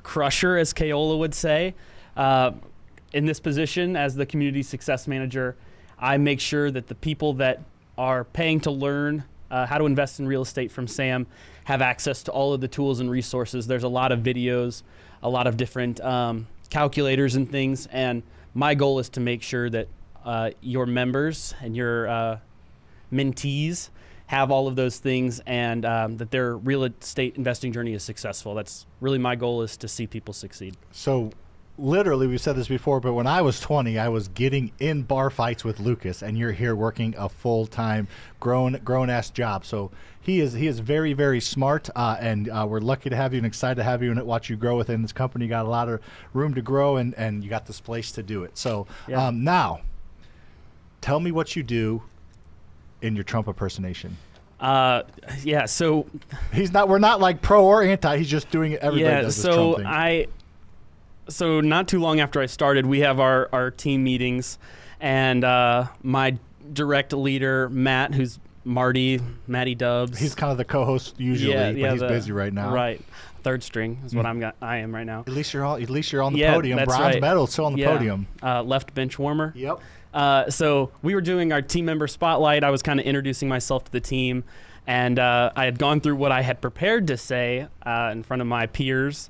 crusher, as Kaola would say. In this position as the community success manager, I make sure that the people that are paying to learn how to invest in real estate from Sam have access to all of the tools and resources. There's a lot of videos, a lot of different calculators and things, and my goal is to make sure that your members and your mentees have all of those things, and that their real estate investing journey is successful. That's really my goal, is to see people succeed. So literally, we've said this before, but when I was 20, I was getting in bar fights with Lucas, and you're here working a full-time grown-ass job. So he is very, very smart, and we're lucky to have you and excited to have you and watch you grow within this company. You got a lot of room to grow, and you got this place to do it. So Yeah. now, tell me what you do in your Trump impersonation. Yeah. So We're not like pro or anti. He's just doing it. Everybody yeah. does this Trump thing. So not too long after I started, we have our team meetings, and my direct leader, Matt, who's Matty Dubs. He's kind of the co-host usually, but he's busy right now. Right, third string is what I am right now. At least you're on the Yeah, podium. that's Bronze right. medal, still on the podium. Left bench warmer. Yep. So we were doing our team member spotlight. I was kind of introducing myself to the team, and I had gone through what I had prepared to say in front of my peers,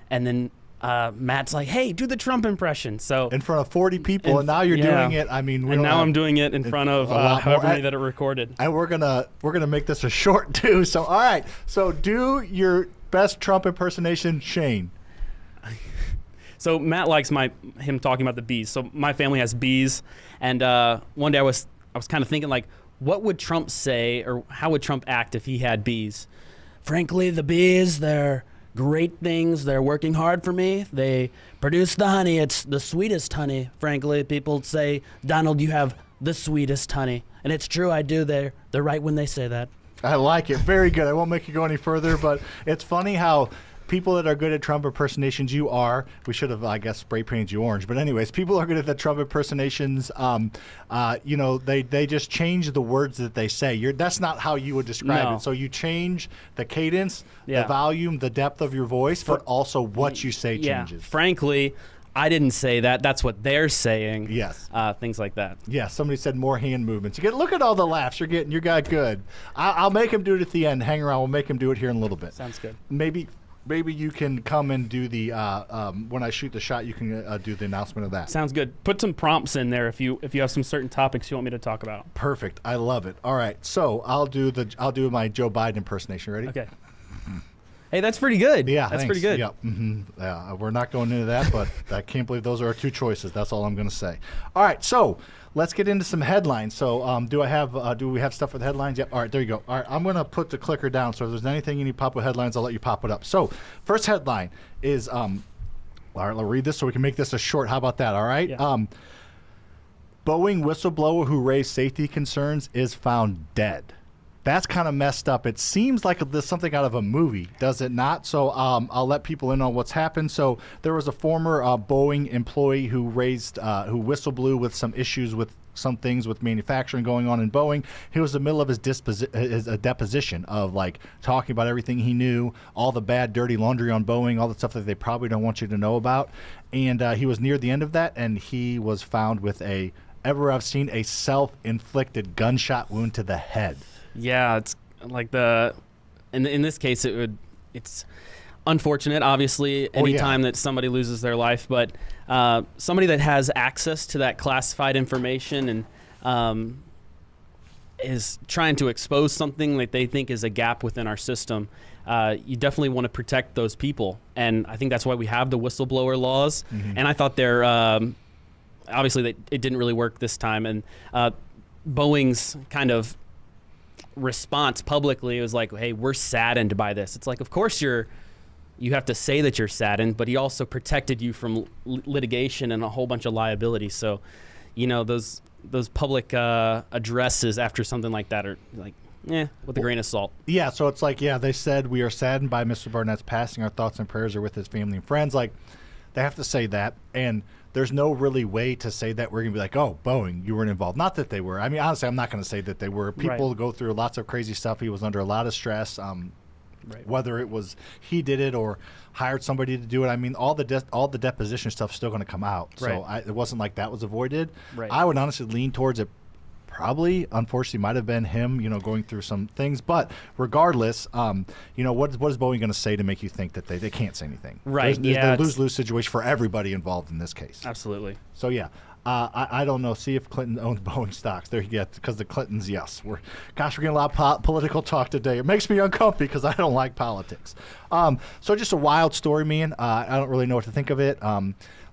and then Matt's like, "Hey, do the Trump impression." So In front of 40 people, and now you're doing it. I mean, I'm doing it in front of however many that are recorded. And we're gonna make this a short too. So all right, so do your best Trump impersonation, Shane. So Matt likes him talking about the bees. So my family has bees, and one day I was kind of thinking, like, what would Trump say, or how would Trump act if he had bees? Frankly, the bees, they're great things. They're working hard for me. They produce the honey. It's the sweetest honey. Frankly, people say, Donald, you have the sweetest honey, and it's true. I do. They're right when they say that. I like it. Very good. I won't make you go any further, but it's funny how people that are good at Trump impersonations, we should have, I guess, spray painted you orange. But anyways, people are good at the Trump impersonations. They just change the words that they say. That's not how you would describe it. So you change the cadence, the volume, the depth of your voice, but also what you say changes. Frankly, I didn't say that. That's what they're saying. Yes. Things like that. Yeah, somebody said more hand movements. Look at all the laughs you're getting. You got good. I'll make him do it at the end. Hang around. We'll make him do it here in a little bit. Sounds good. Maybe you can come and do the when I shoot the shot. You can do the announcement of that. Sounds good. Put some prompts in there if you have some certain topics you want me to talk about. Perfect. I love it. All right. So I'll do my Joe Biden impersonation. Ready? Okay. Hey, that's pretty good. Yeah, that's thanks. pretty good. Yeah. Yeah. We're not going into that, but I can't believe those are our two choices. That's all I'm going to say. All right. So let's get into some headlines. So do we have stuff for the headlines? Yep. All right. There you go. All right. I'm going to put the clicker down. So if there's anything you need to pop with headlines, I'll let you pop it up. So first headline is all right. I'll read this so we can make this a short. How about that? All right. Yeah. Boeing whistleblower who raised safety concerns is found dead. That's kind of messed up. It seems like there's something out of a movie, does it not? So I'll let people in on what's happened. So there was a former Boeing employee who whistleblew with some issues with some things with manufacturing going on in Boeing. He was in the middle of his deposition of like talking about everything he knew, all the bad, dirty laundry on Boeing, all the stuff that they probably don't want you to know about. And he was near the end of that, and he was found with a self-inflicted gunshot wound to the head. Yeah, it's like in this case it's unfortunate, obviously, anytime that somebody loses their life, but somebody that has access to that classified information and is trying to expose something that they think is a gap within our system, you definitely want to protect those people. And I think that's why we have the whistleblower laws. Mm-hmm. And I thought they're obviously it didn't really work this time. And Boeing's kind of response publicly was like, hey, we're saddened by this. It's like, of course you have to say that you're saddened, but he also protected you from litigation and a whole bunch of liability. So, those public addresses after something like that are like with a grain of salt. Yeah, so it's like, they said, we are saddened by Mr. Barnett's passing. Our thoughts and prayers are with his family and friends. Like, they have to say that, and there's no really way to say that we're going to be like, oh, Boeing, you weren't involved. Not that they were. I mean, honestly, I'm not going to say that they were. People go through lots of crazy stuff. He was under a lot of stress, whether it was he did it or hired somebody to do it. I mean, all the deposition stuff is still going to come out. So it wasn't like that was avoided. Right. I would honestly lean towards it. Probably, unfortunately, might have been him, going through some things. But regardless, what is Boeing going to say to make you think that they can't say anything? Right. There's a lose-lose situation for everybody involved in this case. Absolutely. So, I don't know. See if Clinton owns Boeing stocks. There you go. Because the Clintons, yes. We're getting a lot of political talk today. It makes me uncomfortable because I don't like politics. So just a wild story, man. I don't really know what to think of it.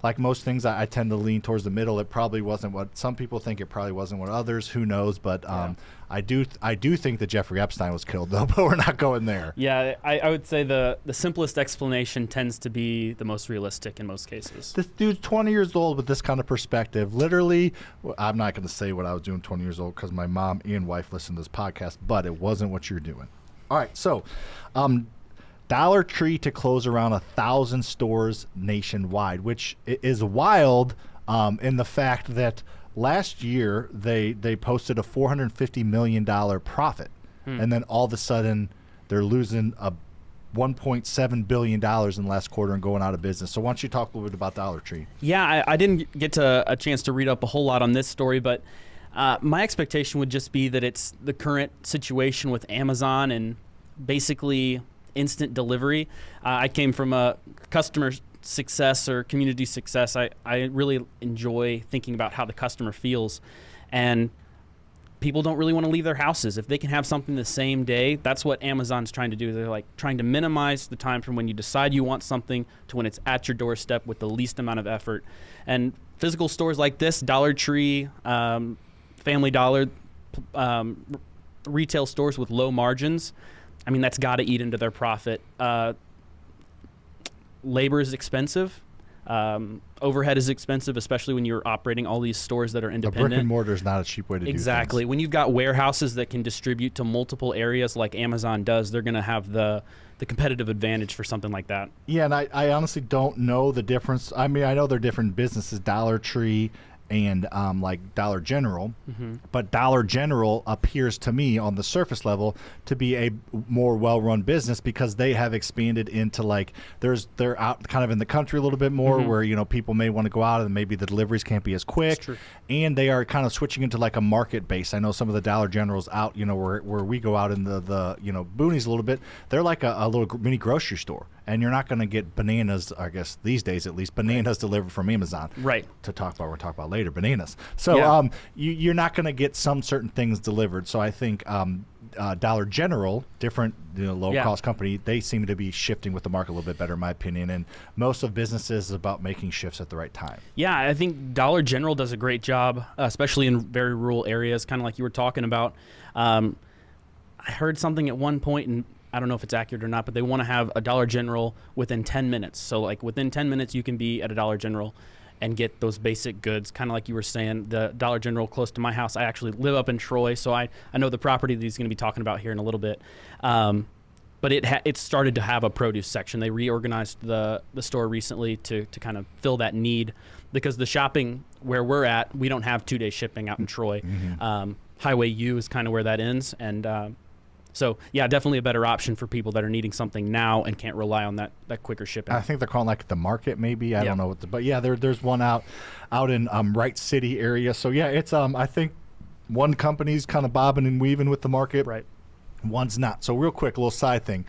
Like most things, I tend to lean towards the middle. It probably wasn't what some people think. It probably wasn't what others. Who knows? But I do think that Jeffrey Epstein was killed, though. But we're not going there. Yeah, I would say the simplest explanation tends to be the most realistic in most cases. This dude's 20 years old with this kind of perspective. Literally, I'm not going to say what I was doing 20 years old because my mom and wife listen to this podcast, but it wasn't what you're doing. All right, so Dollar Tree to close around 1,000 stores nationwide, which is wild in the fact that last year they posted a $450 million profit, and then all of a sudden they're losing a $1.7 billion in the last quarter and going out of business. So why don't you talk a little bit about Dollar Tree? Yeah, I didn't get a chance to read up a whole lot on this story, but my expectation would just be that it's the current situation with Amazon and basically instant delivery. I came from a customer success or community success. I really enjoy thinking about how the customer feels, and people don't really want to leave their houses. If they can have something the same day, that's what Amazon's trying to do. They're like trying to minimize the time from when you decide you want something to when it's at your doorstep with the least amount of effort. And physical stores like this, Dollar Tree, Family Dollar, retail stores with low margins, I mean, that's got to eat into their profit. Labor is expensive. Overhead is expensive, especially when you're operating all these stores that are independent. A brick and mortar is not a cheap way to do things. Exactly. When you've got warehouses that can distribute to multiple areas like Amazon does, they're going to have the competitive advantage for something like that. Yeah, and I honestly don't know the difference. I mean, I know they're different businesses, Dollar Tree and like Dollar General, but Dollar General appears to me on the surface level to be a more well-run business because they have expanded into like they're out kind of in the country a little bit more where people may want to go out and maybe the deliveries can't be as quick, and they are kind of switching into like a market base. I know some of the Dollar Generals out where we go out in the boonies a little bit, they're like a little mini grocery store. And you're not going to get bananas, I guess these days at least, bananas delivered from Amazon. Right. We'll talk about later, bananas. So you're not going to get some certain things delivered. So I think Dollar General, different low-cost company, they seem to be shifting with the market a little bit better, in my opinion. And most of businesses is about making shifts at the right time. Yeah, I think Dollar General does a great job, especially in very rural areas, kind of like you were talking about. I heard something at one point, and I don't know if it's accurate or not, but they want to have a Dollar General within 10 minutes. So like within 10 minutes, you can be at a Dollar General and get those basic goods, kind of like you were saying. The Dollar General close to my house, I actually live up in Troy, so I know the property that he's going to be talking about here in a little bit. But it started to have a produce section. They reorganized the store recently to kind of fill that need, because the shopping where we're at, we don't have 2-day shipping out in Troy. Highway U is kind of where that ends, and so, yeah, definitely a better option for people that are needing something now and can't rely on that quicker shipping. I think they're calling like the market, maybe. I don't know but yeah, there's one out in Wright City area. So yeah, it's I think one company's kind of bobbing and weaving with the market, right? One's not. So real quick, a little side thing.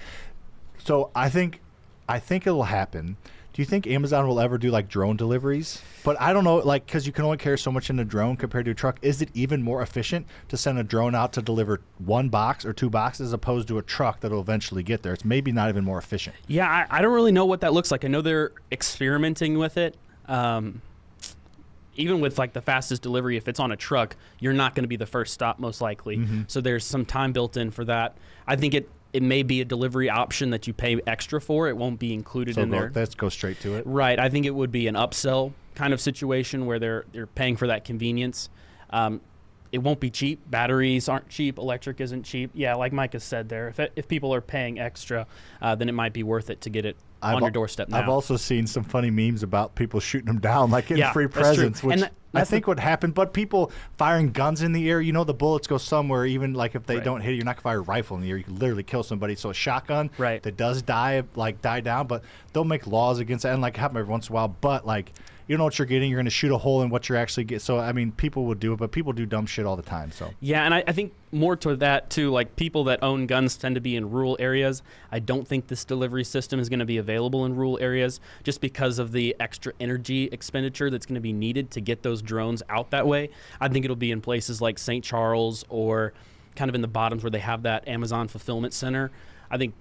So I think it'll happen. Do you think Amazon will ever do like drone deliveries? But I don't know, like, because you can only carry so much in a drone compared to a truck. Is it even more efficient to send a drone out to deliver 1 box or 2 boxes as opposed to a truck that'll eventually get there? It's maybe not even more efficient. Yeah, I don't really know what that looks like. I know they're experimenting with it. Even with like the fastest delivery, if it's on a truck, you're not going to be the first stop most likely. So there's some time built in for that. I think it may be a delivery option that you pay extra for. It won't be included in there. Let's go straight to it. Right. I think it would be an upsell kind of situation where they're paying for that convenience. it won't be cheap. Batteries aren't cheap. Electric isn't cheap. Yeah, like Mike has said there, if people are paying extra, then it might be worth it to get it on your doorstep now. I've also seen some funny memes about people shooting them down, like in free that's presents, true. which And I think would happen. But people firing guns in the air, the bullets go somewhere. Even like if they don't hit you, you're not gonna fire a rifle in the air. You can literally kill somebody. So a shotgun that does die down, but they'll make laws against that, and like happen every once in a while. But like, you don't know what you're getting. You're going to shoot a hole in what you're actually getting. So, I mean, people would do it, but people do dumb shit all the time. So yeah, and I think more to that, too, like people that own guns tend to be in rural areas. I don't think this delivery system is going to be available in rural areas just because of the extra energy expenditure that's going to be needed to get those drones out that way. I think it'll be in places like St. Charles or kind of in the bottoms where they have that Amazon fulfillment center. I think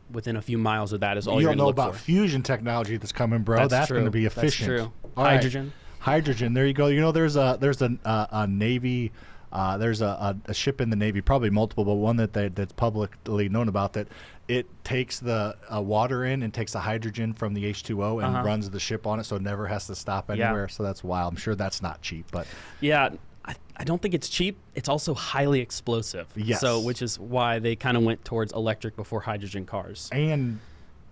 within a few miles of that is all you you're don't going to know look about for. fusion technology that's coming, bro. That's going to be efficient. That's true. All Hydrogen. Right. Hydrogen. There you go. There's a Navy. There's a ship in the Navy, probably multiple, but one that's publicly known about that. It takes the water in and takes the hydrogen from the H2O and runs the ship on it, so it never has to stop anywhere. Yeah. So that's wild. I'm sure that's not cheap, but yeah. I don't think it's cheap. It's also highly explosive. Yes. So, which is why they kind of went towards electric before hydrogen cars. And,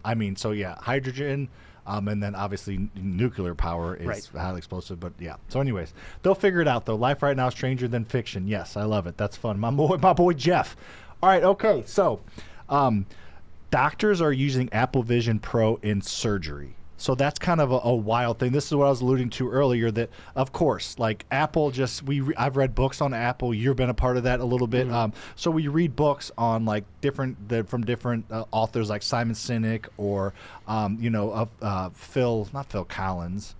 I mean, so yeah, hydrogen, and then obviously nuclear power is highly explosive. But yeah. So, anyways, they'll figure it out though. Life right now is stranger than fiction. Yes, I love it. That's fun. My boy Jeff. All right. Okay. So, doctors are using Apple Vision Pro in surgery. So that's kind of a wild thing. This is what I was alluding to earlier, that of course, like Apple I've read books on Apple. You've been a part of that a little bit. So we read books on like from different authors like Simon Sinek or, not Phil Collins.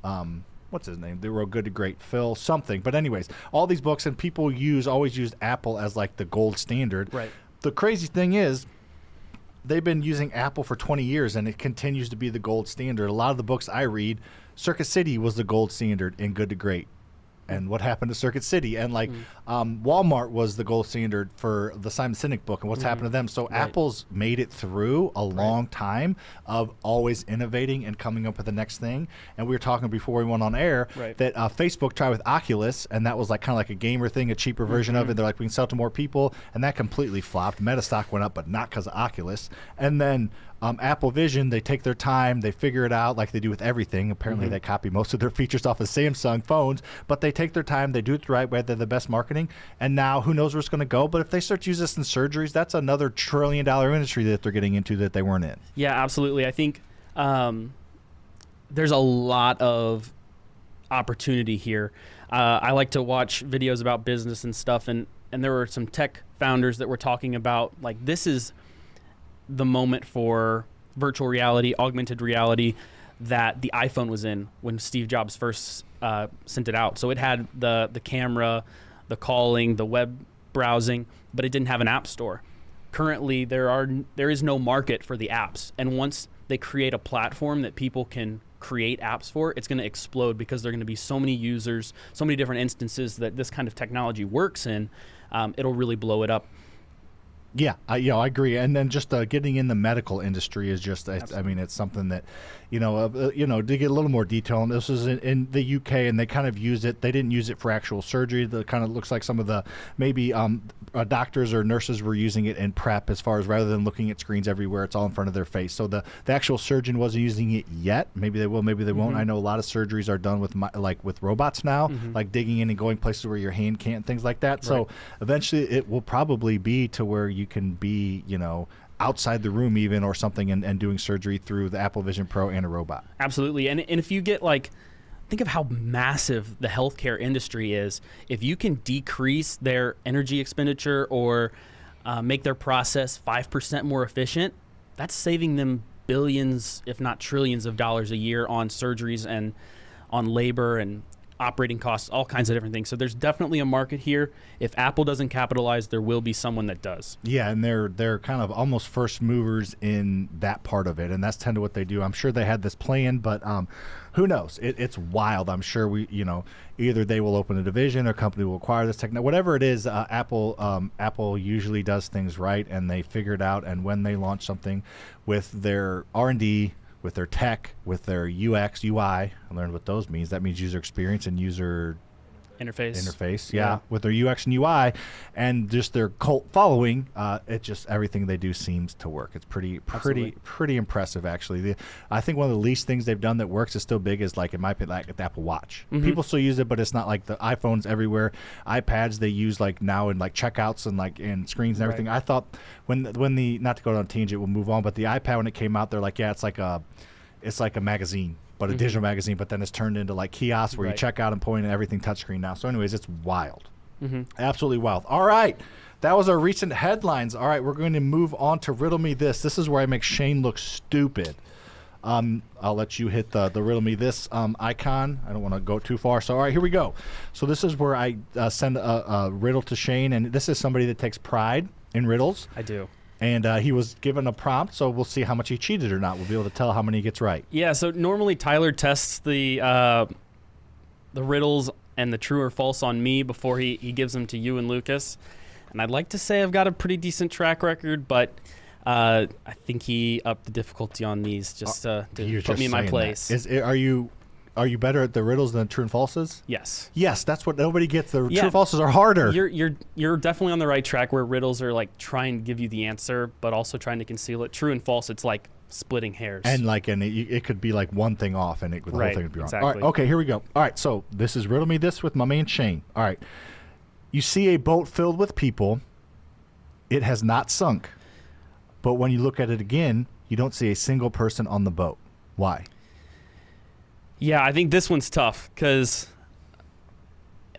What's his name? They wrote Good to Great, Phil something. But anyways, all these books, and people always used Apple as like the gold standard. Right. The crazy thing is, they've been using Apple for 20 years, and it continues to be the gold standard. A lot of the books I read, Circuit City was the gold standard in Good to Great. And what happened to Circuit City? And like Walmart was the gold standard for the Simon Sinek book and what's happened to them. So Apple's made it through a long time of always innovating and coming up with the next thing. And we were talking before we went on air that Facebook tried with Oculus, and that was like kind of like a gamer thing, a cheaper version of it. They're like, we can sell to more people, and that completely flopped. Meta stock went up, but not because of Oculus. And then Apple Vision, they take their time, they figure it out like they do with everything. Apparently they copy most of their features off of Samsung phones, but they take their time, they do it the right way, they're the best marketing, and now who knows where it's going to go. But if they start to use this in surgeries, that's another $1 trillion industry that they're getting into that they weren't in. Yeah, absolutely. I think there's a lot of opportunity here. I like to watch videos about business and stuff, and there were some tech founders that were talking about, like, this is the moment for virtual reality, augmented reality that the iPhone was in when Steve Jobs first sent it out. So it had the camera, the calling, the web browsing, but it didn't have an app store. Currently, there is no market for the apps. And once they create a platform that people can create apps for, it's going to explode because there are going to be so many users, so many different instances that this kind of technology works in. It'll really blow it up. Yeah, I agree. And then just getting in the medical industry is just, I mean, it's something that, to get a little more detail. And this was in the UK, and they kind of used it. They didn't use it for actual surgery. That kind of looks like some of the maybe doctors or nurses were using it in prep, as far as rather than looking at screens everywhere, it's all in front of their face. So the actual surgeon wasn't using it yet. Maybe they will, maybe they won't. I know a lot of surgeries are done with robots now, like digging in and going places where your hand can't, things like that. So eventually it will probably be to where you can be, outside the room even or something and doing surgery through the Apple Vision Pro and a robot. Absolutely. And if you get think of how massive the healthcare industry is. If you can decrease their energy expenditure or make their process 5% more efficient, that's saving them billions, if not trillions of dollars a year on surgeries and on labor and operating costs, all kinds of different things. So there's definitely a market here. If Apple doesn't capitalize, there will be someone that does. Yeah, and they're kind of almost first movers in that part of it, and that's tend to what they do. I'm sure they had this plan, but who knows? It's wild. I'm sure either they will open a division or a company will acquire this technology. Whatever it is, Apple usually does things right, and they figure it out. And when they launch something with their R&D, with their tech, with their UX, UI, I learned what those means. That means user experience and user interface. Yeah, with their UX and UI, and just their cult following. It just everything they do seems to work. It's pretty impressive, actually. I think one of the least things they've done that works is still big is like, in my opinion, like the Apple Watch. People still use it, but it's not like the iPhones everywhere. iPads they use like now in like checkouts and like in screens and everything. I thought when the not to go on a tangent, we'll move on. But the iPad when it came out, they're like, yeah, it's like a magazine. But a digital magazine, but then it's turned into like kiosks where you check out and point and everything touchscreen now. So anyways, it's wild. Absolutely wild. All right. That was our recent headlines. All right, we're going to move on to Riddle Me This. This is where I make Shane look stupid. I'll let you hit the Riddle Me This icon. I don't want to go too far. So, all right, here we go. So this is where I send a riddle to Shane, and this is somebody that takes pride in riddles. I do. And he was given a prompt, so we'll see how much he cheated or not. We'll be able to tell how many he gets right. Yeah, so normally Tyler tests the riddles and the true or false on me before he gives them to you and Lucas. And I'd like to say I've got a pretty decent track record, but I think he upped the difficulty on these just to put me in my place. Are you better at the riddles than true and falses? Yes. Yes, that's what nobody gets. The true and falses are harder. You're definitely on the right track where riddles are like trying to give you the answer, but also trying to conceal it. True and false, it's like splitting hairs. And it could be like one thing off, and the whole thing would be wrong. Exactly. All right, okay, here we go. All right, so this is Riddle Me This with my man Shane. All right, you see a boat filled with people. It has not sunk, but when you look at it again, you don't see a single person on the boat. Why? Yeah, I think this one's tough because,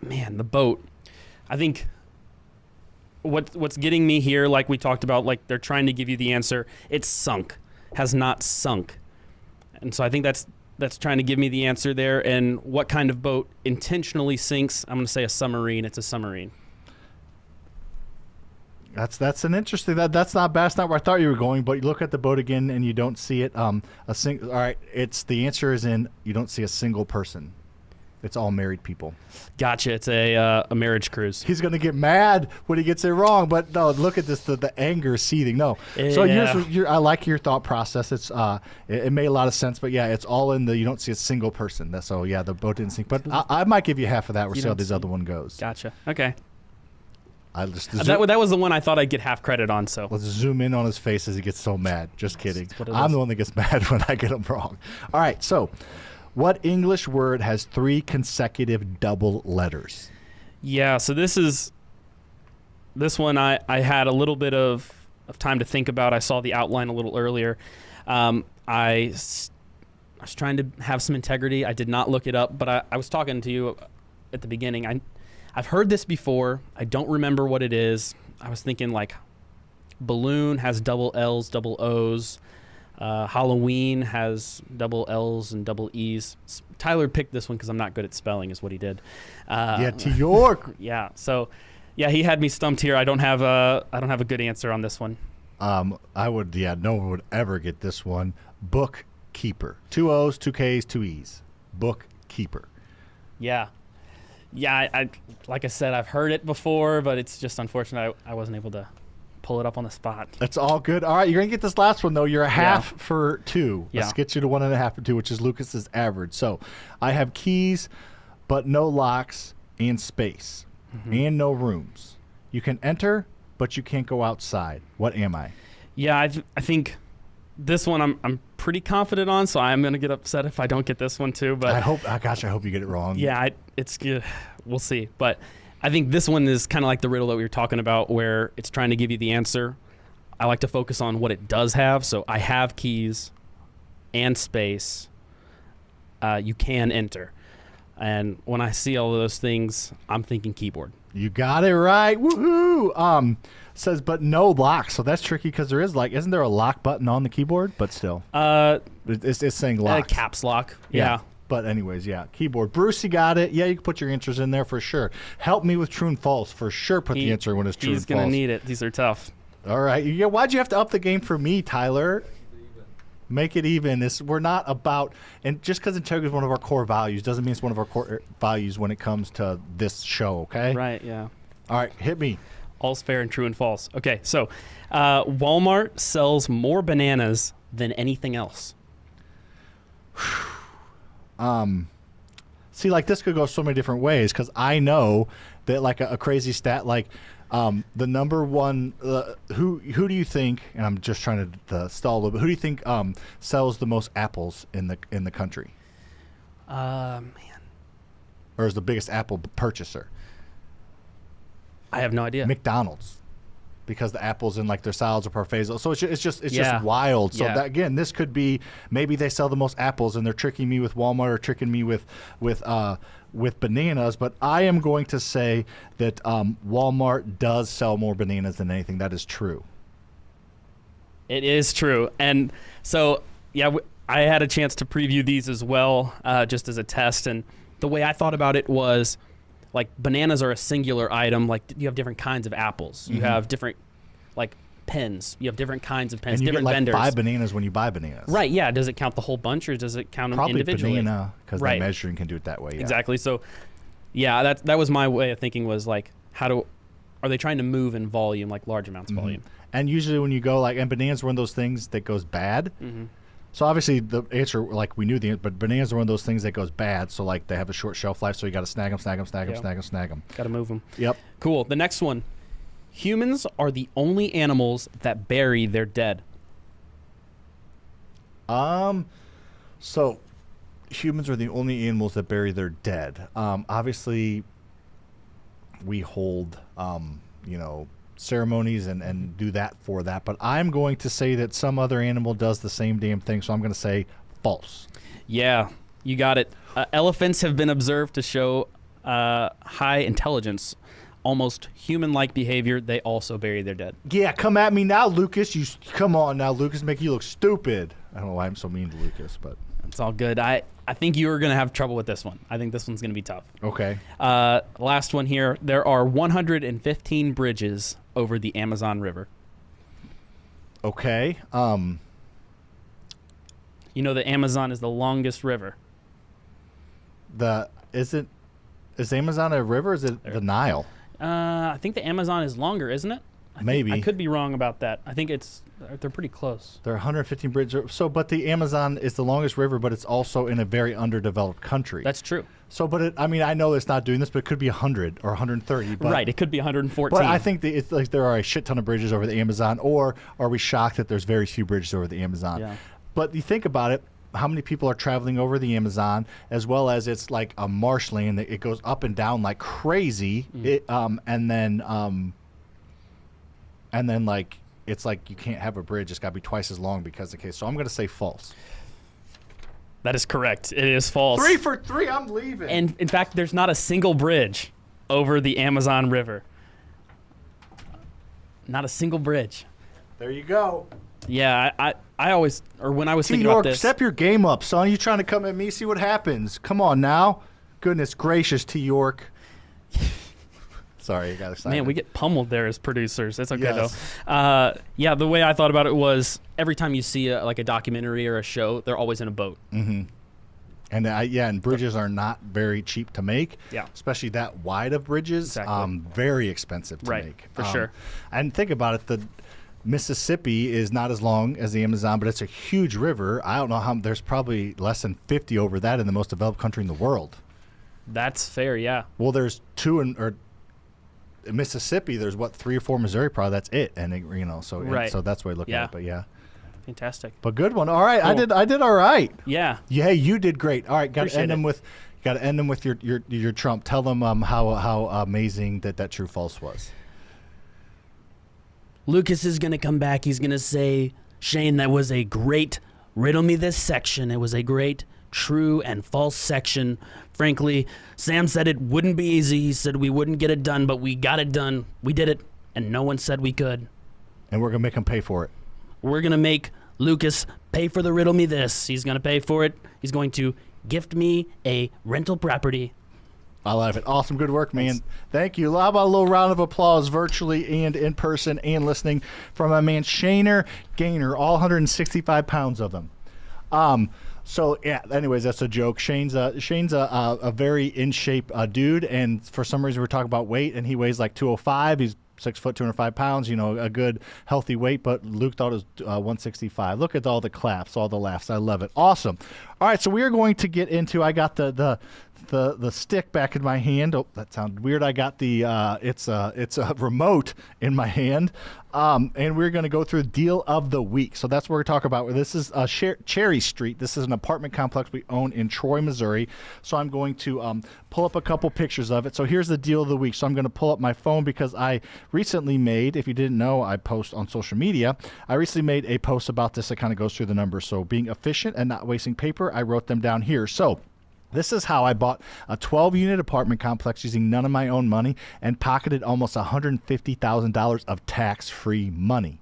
man, the boat. I think what's getting me here, like we talked about, like they're trying to give you the answer. It's sunk, has not sunk, and so I think that's trying to give me the answer there. And what kind of boat intentionally sinks? I'm going to say a submarine. It's a submarine. That's an interesting. That's not bad. That's not where I thought you were going. But you look at the boat again and you don't see it. All right. The answer is in. You don't see a single person. It's all married people. Gotcha. It's a marriage cruise. He's gonna get mad when he gets it wrong. But no, look at this. The anger is seething. No. Yeah. So I like your thought process. It's it made a lot of sense. But yeah, it's all in the. You don't see a single person. The boat didn't sink. But I might give you half of that. We'll see how this other one goes. Gotcha. Okay. That was the one I thought I'd get half credit on. So let's zoom in on his face as he gets so mad. Just kidding. I'm the one that gets mad when I get them wrong. All right. So, what English word has 3 consecutive double letters? Yeah. So this one I had a little bit of time to think about. I saw the outline a little earlier. I was trying to have some integrity. I did not look it up, but I was talking to you at the beginning. I've heard this before. I don't remember what it is. I was thinking like balloon has double L's, double O's. Halloween has double L's and double E's. Tyler picked this one because I'm not good at spelling is what he did. To York. Yeah. So, yeah, he had me stumped here. I don't have a good answer on this one. No one would ever get this one. Bookkeeper. 2 O's, 2 K's, 2 E's. Bookkeeper. Yeah. Yeah, I like I said, I've heard it before, but it's just unfortunate I wasn't able to pull it up on the spot. That's all good. All right, you're going to get this last one, though. You're a half for 2. Yeah. Let's get you to 1.5 for 2, which is Lucas's average. So I have keys, but no locks and space and no rooms. You can enter, but you can't go outside. What am I? Yeah, I think this one I'm pretty confident on, so I'm going to get upset if I don't get this one too. But I hope you get it wrong. Yeah, it's good. We'll see. But I think this one is kind of like the riddle that we were talking about where it's trying to give you the answer. I like to focus on what it does have. So I have keys and space. You can enter. And when I see all of those things, I'm thinking keyboard. You got it right. Woohoo! Says, but no lock. So that's tricky because there is isn't there a lock button on the keyboard? But still. It's saying lock. Caps lock. Yeah. But anyways, yeah, keyboard. Bruce, you got it. Yeah, you can put your answers in there for sure. Help me with true and false. For sure put the answer when it's true and false. He's going to need it. These are tough. All right. Yeah, why'd you have to up the game for me, Tyler? Make it even. We're not about, and just because integrity is one of our core values doesn't mean it's one of our core values when it comes to this show, okay? Right, yeah. All right, hit me. All's fair in true and false. Okay, so Walmart sells more bananas than anything else. See, like this could go so many different ways because I know that like a crazy stat, like the number one, who do you think? And I'm just trying to stall a little bit. Who do you think sells the most apples in the country? Man, Or is the biggest apple purchaser? I have no idea. McDonald's. Because the apples in like their salads or parfaits, so it's just wild. So that, again, this could be maybe they sell the most apples and they're tricking me with Walmart or tricking me with bananas. But I am going to say that Walmart does sell more bananas than anything. That is true. It is true, and so I had a chance to preview these as well, just as a test. And the way I thought about it was, like, bananas are a singular item. Like, you have different kinds of apples. You have different, like, pens. You have different kinds of pens, and you different get, like, vendors. 5 bananas when you buy bananas. Right, yeah. Does it count the whole bunch, or does it count them individually? Probably banana, because the measuring can do it that way. Yeah. Exactly. So, yeah, that was my way of thinking, was, like, are they trying to move in volume, like large amounts of volume? And usually when you go, like, and bananas are one of those things that goes bad. So obviously the answer, like, we knew but bananas are one of those things that goes bad. So, like, they have a short shelf life, so you got to snag them. Got to move them. Yep. Cool. The next one. Humans are the only animals that bury their dead. So humans are the only animals that bury their dead. Obviously we hold, ceremonies and do that for that, but I'm going to say that some other animal does the same damn thing, so I'm going to say false. Yeah, you got it. Elephants have been observed to show high intelligence, almost human-like behavior. They also bury their dead. Yeah, come at me now, Lucas. Come on now, Lucas, make you look stupid. I don't know why I'm so mean to Lucas, but it's all good. I think you are going to have trouble with this one. I think this one's going to be tough. Okay. Last one here. There are 115 bridges over the Amazon River. Okay. You know the Amazon is the longest river. Is Amazon a river or is it the Nile? I think the Amazon is longer, isn't it? Maybe. I could be wrong about that. I think they're pretty close. There are 115 bridges. But the Amazon is the longest river, but it's also in a very underdeveloped country. That's true. So, I know it's not doing this, but it could be 100 or 130. But, right, it could be 114. But I think it's like there are a shit ton of bridges over the Amazon, or are we shocked that there's very few bridges over the Amazon? Yeah. But you think about it, how many people are traveling over the Amazon, as well as it's like a marshland that it goes up and down like crazy. And then like it's like you can't have a bridge; it's got to be twice as long because of the case. So I'm going to say false. That is correct. It is false. 3 for 3. I'm leaving. And in fact, there's not a single bridge over the Amazon River. Not a single bridge. There you go. Yeah, I always, or when I was thinking York, about this. Step your game up, son. You trying to come at me? See what happens. Come on now. Goodness gracious, T. York. Sorry, you got excited. Man, we get pummeled there as producers. It's okay, Yes. though. Yeah, the way I thought about it was every time you see a documentary or a show, they're always in a boat. Mm-hmm. And bridges are not very cheap to make. Yeah. Especially that wide of bridges. Exactly. Very expensive to make. For sure. And think about it, the Mississippi is not as long as the Amazon, but it's a huge river. I don't know how, there's probably less than 50 over that in the most developed country in the world. That's fair, yeah. Well, there's 2 in Mississippi, there's 3 or 4 Missouri, probably that's it. And so that's why I look at it, but yeah. Fantastic. But good one. All right, cool. I did all right. Yeah. Yeah, you did great. All right, got to end them with your trump. Tell them how amazing that true false was. Lucas is going to come back. He's going to say, Shane, that was a great riddle me this section. It was a great true and false section. Frankly, Sam said it wouldn't be easy. He said we wouldn't get it done, but we got it done. We did it, and no one said we could. And we're going to make him pay for it. We're going to make Lucas pay for the riddle me this. He's going to pay for it. He's going to gift me a rental property. I love it. Awesome. Good work, man. Thank you. How about a little round of applause virtually and in person and listening from my man Shaner Gainer, all 165 pounds of them. So, yeah, anyways, that's a joke. Shane's a very in-shape dude, and for some reason we're talking about weight, and he weighs like 205. He's 6 foot, 205 pounds, a good, healthy weight, but Luke thought it was 165. Look at all the claps, all the laughs. I love it. Awesome. All right, so we are going to get into, I got the the stick back in my hand. Oh, that sounded weird. I got the it's a remote in my hand, and we're going to go through deal of the week. So that's what we're talking about. This is Cherry Street. This is an apartment complex we own in Troy, Missouri. So I'm going to pull up a couple pictures of it. So here's the deal of the week. So I'm going to pull up my phone because I recently made, if you didn't know, I post on social media. I recently made a post about this that kind of goes through the numbers. So being efficient and not wasting paper, I wrote them down here. So this is how I bought a 12-unit apartment complex using none of my own money and pocketed almost $150,000 of tax-free money.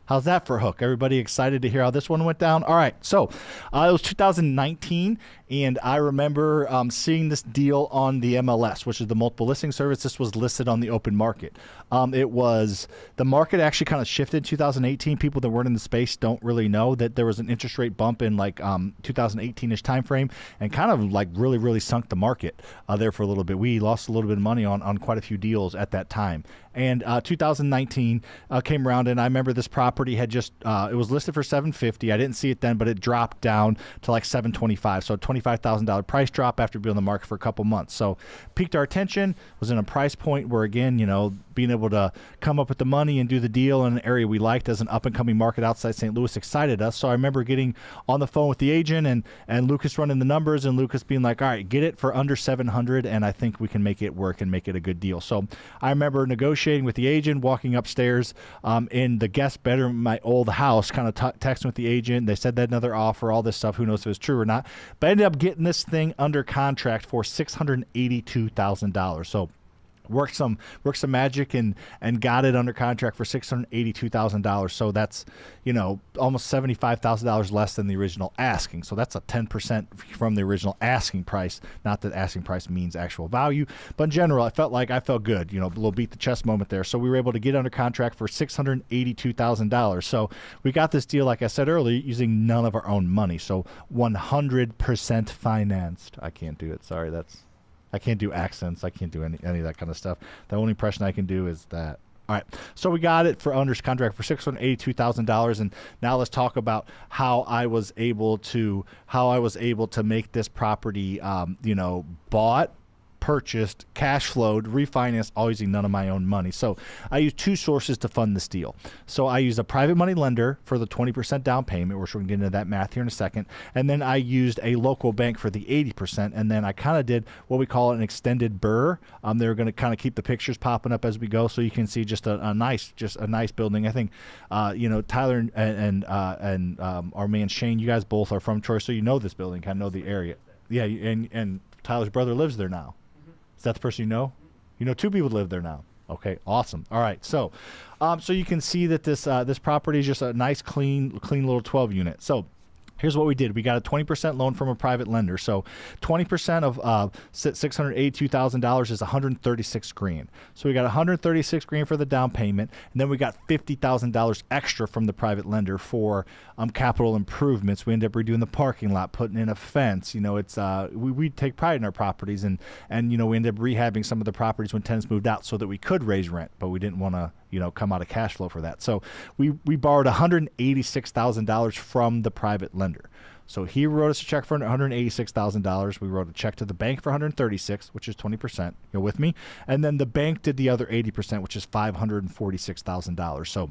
How's that for a hook? Everybody excited to hear how this one went down? All right, so it was 2019, and I remember seeing this deal on the MLS, which is the multiple listing service. This was listed on the open market. The market actually kind of shifted in 2018. People that weren't in the space don't really know that there was an interest rate bump in like 2018-ish time frame, and kind of like really sunk the market there for a little bit. We lost a little bit of money on quite a few deals at that time. And 2019 came around, and I remember this property had just it was listed for $750. I didn't see it then, but it dropped down to like $725. So a $25,000 price drop after being on the market for a couple months. So piqued our attention, was in a price point where, again, being able to come up with the money and do the deal in an area we liked as an up-and-coming market outside St. Louis excited us. So I remember getting on the phone with the agent and Lucas running the numbers, and Lucas being like, all right, get it for under $700, and I think we can make it work and make it a good deal. So I remember negotiating with the agent, walking upstairs in the guest bedroom of my old house, kind of texting with the agent. They said they had another offer, all this stuff. Who knows if it was true or not. But I ended up getting this thing under contract for $682,000. So worked some magic and got it under contract for $682,000. So that's, almost $75,000 less than the original asking. So that's a 10% from the original asking price. Not that asking price means actual value, but in general, I felt good, a little beat the chest moment there. So we were able to get under contract for $682,000. So we got this deal, like I said earlier, using none of our own money. So 100% financed. I can't do it. Sorry, I can't do accents. I can't do any of that kind of stuff. The only impression I can do is that. All right. So we got it for under contract for $682,000. And now let's talk about how I was able to make this property, bought, purchased, cash flowed, refinanced, all using none of my own money. So I used two sources to fund this deal. So I used a private money lender for the 20% down payment, which we're going to get into that math here in a second. And then I used a local bank for the 80%. And then I kind of did what we call an extended BRRRR. They're going to kind of keep the pictures popping up as we go, so you can see just a nice building. I think, Tyler and our man Shane, you guys both are from Troy, so you know this building, kind of know the area. Yeah, and Tyler's brother lives there now. Is that the person you know? You know, two people live there now. Okay, awesome. All right, so you can see that this property is just a nice, clean little 12-unit. So here's what we did. We got a 20% loan from a private lender. So 20% of $682,000 is $136,000. So we got $136,000 for the down payment, and then we got $50,000 extra from the private lender for capital improvements. We ended up redoing the parking lot, putting in a fence. It's we take pride in our properties, and we ended up rehabbing some of the properties when tenants moved out so that we could raise rent, but we didn't want to come out of cash flow for that. So we borrowed $186,000 from the private lender. So he wrote us a check for $186,000. We wrote a check to the bank for $136,000, which is 20%. You're with me? And then the bank did the other 80%, which is $546,000. So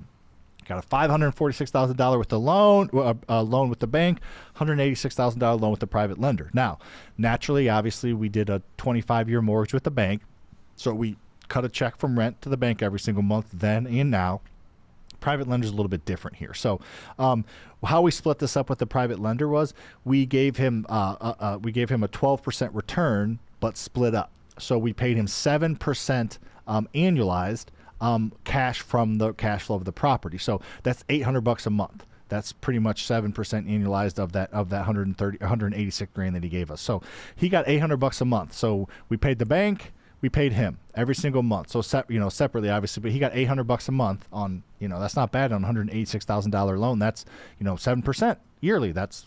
got a $546,000 with the loan with the bank, $186,000 loan with the private lender. Now, naturally, obviously, we did a 25-year mortgage with the bank, so we cut a check from rent to the bank every single month then and now. Private lender's a little bit different here. So how we split this up with the private lender was we gave him a 12% return, but split up. So we paid him 7% annualized cash from the cash flow of the property. So that's $800 a month. That's pretty much 7% annualized of that $186,000 that he gave us. So he got $800 a month. So we paid the bank, we paid him every single month. So separately, obviously, but he got $800 a month on, that's not bad on a $186,000 loan. That's 7% yearly. That's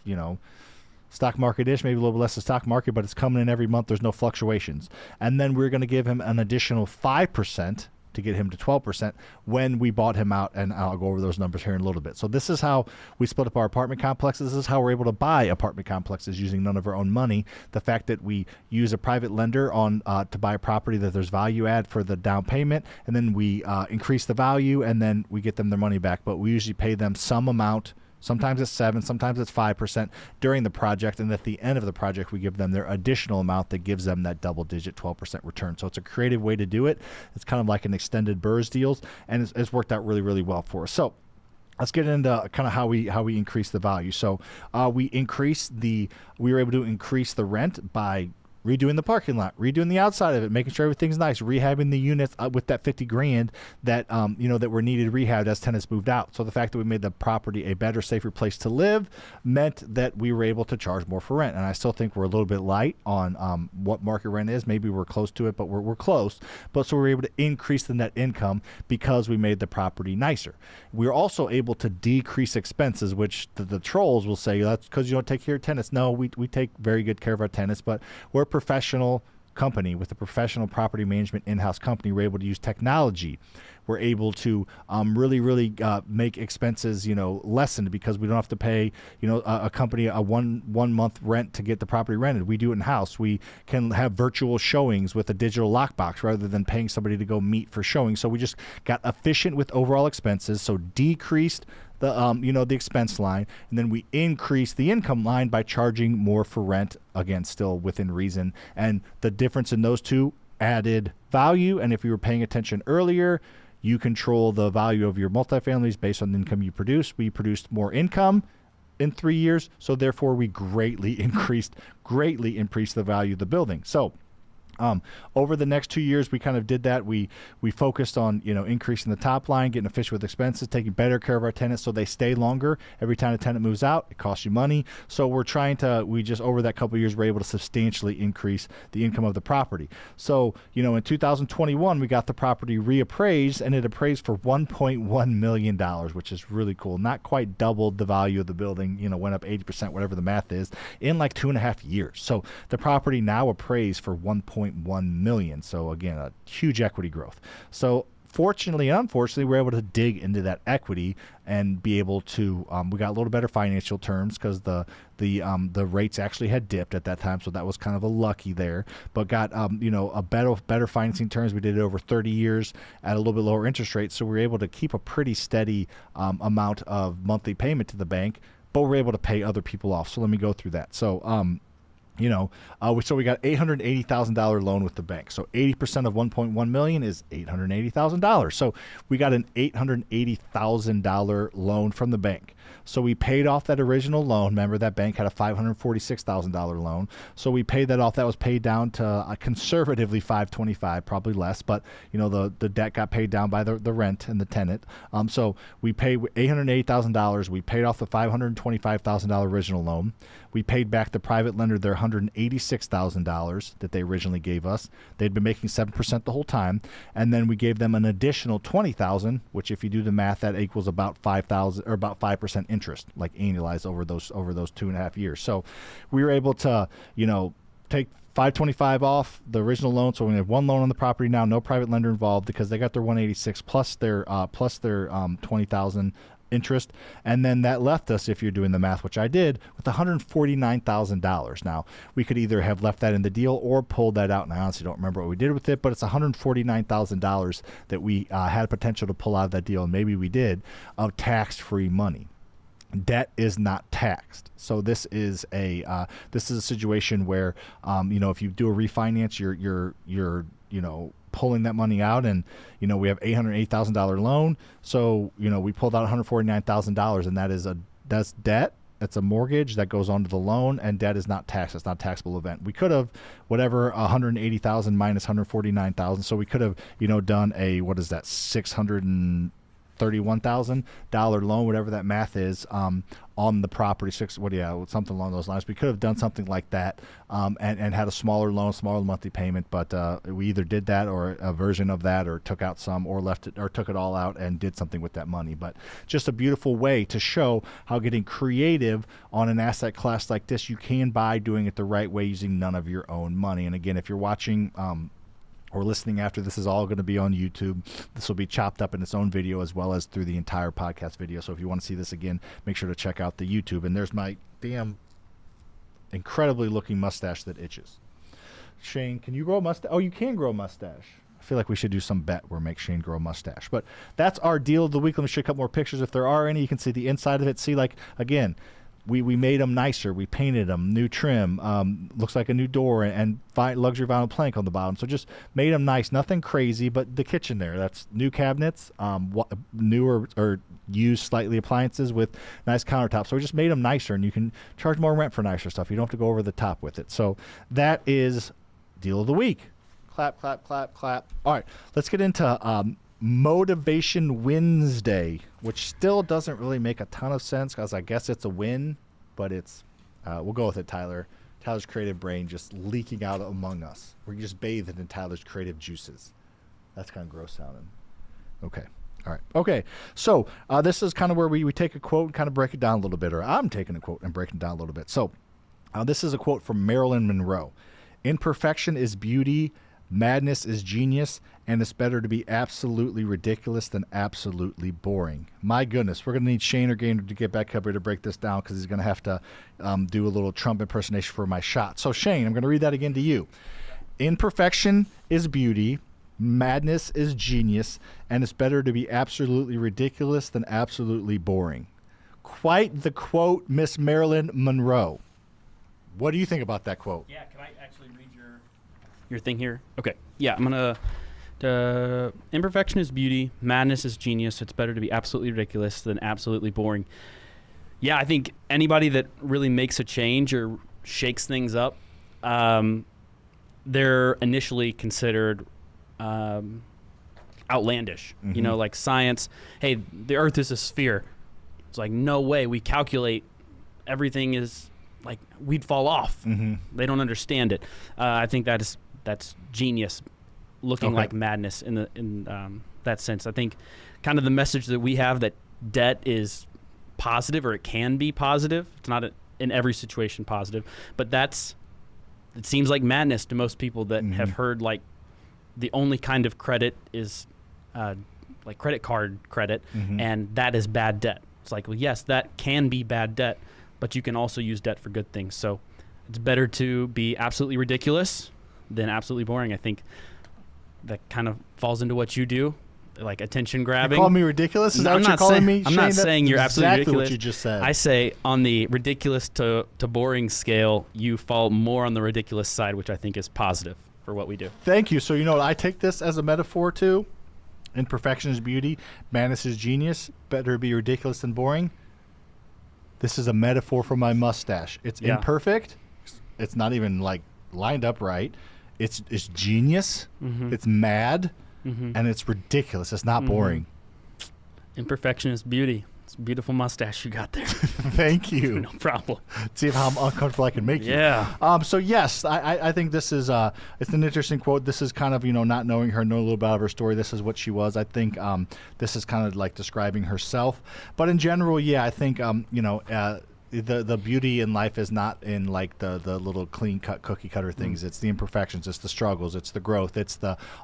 stock market-ish, maybe a little less the stock market, but it's coming in every month. There's no fluctuations. And then we're going to give him an additional 5% to get him to 12% when we bought him out, and I'll go over those numbers here in a little bit. So this is how we split up our apartment complexes. This is how we're able to buy apartment complexes using none of our own money. The fact that we use a private lender on to buy a property that there's value add for the down payment, and then we increase the value, and then we get them their money back. But we usually pay them some amount. Sometimes it's 7%, sometimes it's 5% during the project, and at the end of the project, we give them their additional amount that gives them that double-digit 12% return. So it's a creative way to do it. It's kind of like an extended BRRRR deals, and it's worked out really, really well for us. So let's get into kind of how we increase the value. So we were able to increase the rent by redoing the parking lot, redoing the outside of it, making sure everything's nice, rehabbing the units with that $50,000 that that were needed rehabbed as tenants moved out. So the fact that we made the property a better, safer place to live meant that we were able to charge more for rent. And I still think we're a little bit light on what market rent is. Maybe we're close to it, but we're close. But so we were able to increase the net income because we made the property nicer. We were also able to decrease expenses, which the trolls will say that's because you don't take care of tenants. No, we take very good care of our tenants, but we're a professional company with a professional property management in-house company. We're able to use technology. We're able to really make expenses lessened because we don't have to pay a company a one month rent to get the property rented. We do it in-house. We can have virtual showings with a digital lockbox rather than paying somebody to go meet for showing. So we just got efficient with overall expenses, so decreased the expense line, and then we increase the income line by charging more for rent, again still within reason. And the difference in those two added value. And if you were paying attention earlier, you control the value of your multifamilies based on the income you produce. We produced more income in 3 years, so therefore we greatly increased the value of the building. So over the next 2 years, we kind of did that. We focused on increasing the top line, getting efficient with expenses, taking better care of our tenants so they stay longer. Every time a tenant moves out, it costs you money. So we just over that couple of years, we're able to substantially increase the income of the property. So in 2021, we got the property reappraised, and it appraised for $1.1 million, which is really cool. Not quite doubled the value of the building. Went up 80%, whatever the math is, in like 2.5 years. So the property now appraised for $1.1 million. So again, a huge equity growth. So fortunately and unfortunately, we're able to dig into that equity and be able to we got a little better financial terms because the rates actually had dipped at that time, so that was kind of a lucky there, but got a better financing terms. We did it over 30 years at a little bit lower interest rates, so we were able to keep a pretty steady amount of monthly payment to the bank, but we're able to pay other people off. So let me go through that. So so we got $880,000 loan with the bank. So 80% of 1.1 million is $880,000. So we got an $880,000 loan from the bank. So we paid off that original loan. Remember, that bank had a $546,000 loan. So we paid that off. That was paid down to conservatively $525,000, probably less, but the debt got paid down by the rent and the tenant. So we paid $880,000. We paid off the $525,000 original loan. We paid back the private lender their $186,000 that they originally gave us. They'd been making 7% the whole time, and then we gave them an additional $20,000, which, if you do the math, that equals about $5,000 or about 5% interest, like annualized over those 2.5 years. So we were able to, take $525,000 off the original loan. So we have one loan on the property now, no private lender involved, because they got their $186 plus their $20,000 interest, and then that left us, if you're doing the math, which I did, with $149,000. Now, we could either have left that in the deal or pulled that out, and I honestly don't remember what we did with it, but it's $149,000 that we had potential to pull out of that deal, and maybe we did, of tax-free money. Debt is not taxed. So this is a situation where if you do a refinance, you're pulling that money out, and we have $808,000 loan. So we pulled out $149,000, and that's debt. That's a mortgage that goes onto the loan, and debt is not taxed. It's not a taxable event. We could have $180,000 minus $149,000. So we could have done a $631,000 loan, whatever that math is, on the property, something along those lines. We could have done something like that, and had a smaller loan, smaller monthly payment, but we either did that or a version of that, or took out some, or left it, or took it all out and did something with that money. But just a beautiful way to show how getting creative on an asset class like this, you can by doing it the right way, using none of your own money. And again, if you're watching or listening after, this is all going to be on YouTube. This will be chopped up in its own video as well as through the entire podcast video. So if you want to see this again, make sure to check out the YouTube. And there's my damn incredibly looking mustache that itches. Shane, can you grow a mustache? Oh, you can grow a mustache. I feel like we should do some bet where make Shane grow a mustache. But that's our deal of the week. Let me show you a couple more pictures if there are any. You can see the inside of it. See, like, again, we made them nicer. We painted them, new trim. Looks like a new door and luxury vinyl plank on the bottom. So just made them nice. Nothing crazy, but the kitchen there, that's new cabinets, newer or used slightly appliances with nice countertops. So we just made them nicer, and you can charge more rent for nicer stuff. You don't have to go over the top with it. So that is deal of the week. Clap, clap, clap, clap. All right, let's get into Motivation Wednesday, which still doesn't really make a ton of sense because I guess it's a win, but it's, we'll go with it, Tyler. Tyler's creative brain just leaking out among us. We're just bathed in Tyler's creative juices. That's kind of gross sounding. Okay. All right. Okay. So this is kind of where we take a quote and kind of break it down a little bit, or I'm taking a quote and breaking it down a little bit. So this is a quote from Marilyn Monroe. Imperfection is beauty. Madness is genius, and it's better to be absolutely ridiculous than absolutely boring. My goodness, we're going to need Shane or Gaynor to get back up here to break this down because he's going to have to do a little Trump impersonation for my shot. So, Shane, I'm going to read that again to you. Imperfection is beauty, madness is genius, and it's better to be absolutely ridiculous than absolutely boring. Quite the quote, Miss Marilyn Monroe. What do you think about that quote? Yeah, can I actually read your thing here? Okay. Yeah, I'm going to... imperfection is beauty, madness is genius. It's better to be absolutely ridiculous than absolutely boring. Yeah, I think anybody that really makes a change or shakes things up, they're initially considered outlandish. Mm-hmm. You know, like science. Hey, the Earth is a sphere. It's like, no way. We calculate everything is like we'd fall off. Mm-hmm. They don't understand it. I think that's genius, looking like madness in that sense. I think kind of the message that we have that debt is positive, or it can be positive. It's not in every situation positive, but it seems like madness to most people that have heard like the only kind of credit is like credit card credit, and that is bad debt. It's like, well, yes, that can be bad debt, but you can also use debt for good things. So it's better to be absolutely ridiculous than absolutely boring. I think that kind of falls into what you do, like attention grabbing. You call me ridiculous? Is that what you're calling me? I'm not saying you're absolutely ridiculous. Exactly what you just said. I say on the ridiculous to boring scale, you fall more on the ridiculous side, which I think is positive for what we do. Thank you. So you know what? I take this as a metaphor too. Imperfection is beauty. Madness is genius. Better be ridiculous than boring. This is a metaphor for my mustache. It's imperfect. It's not even like lined up right. It's genius. It's mad, and it's ridiculous. It's not boring. Imperfection is beauty. It's a beautiful mustache you got there. Thank you. No problem. See how uncomfortable I can make you. Yeah. So yes, I think this is it's an interesting quote. This is kind of, not knowing her, know a little bit of her story. This is what she was. I think this is kind of like describing herself. But in general, yeah, I think the beauty in life is not in like the little clean cut cookie cutter things. It's the imperfections, it's the struggles, it's the growth, it's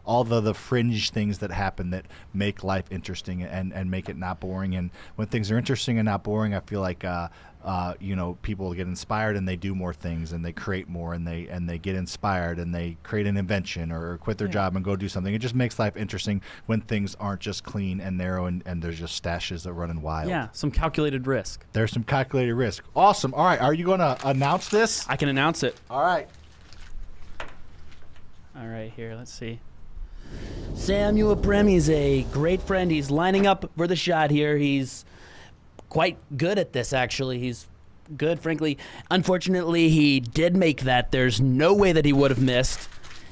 all the fringe things that happen that make life interesting and make it not boring. And when things are interesting and not boring, I feel like people get inspired and they do more things and they create more and they get inspired and they create an invention or quit their job and go do something. It just makes life interesting when things aren't just clean and narrow and there's just stashes that running wild. Yeah, some calculated risk. There's some calculated risk. Awesome. All right, are you going to announce this? I can announce it. All right. All right, here, let's see. Samuel Prem, he's a great friend. He's lining up for the shot here. He's quite good at this, actually. He's good, frankly. Unfortunately, he did make that. There's no way that he would have missed.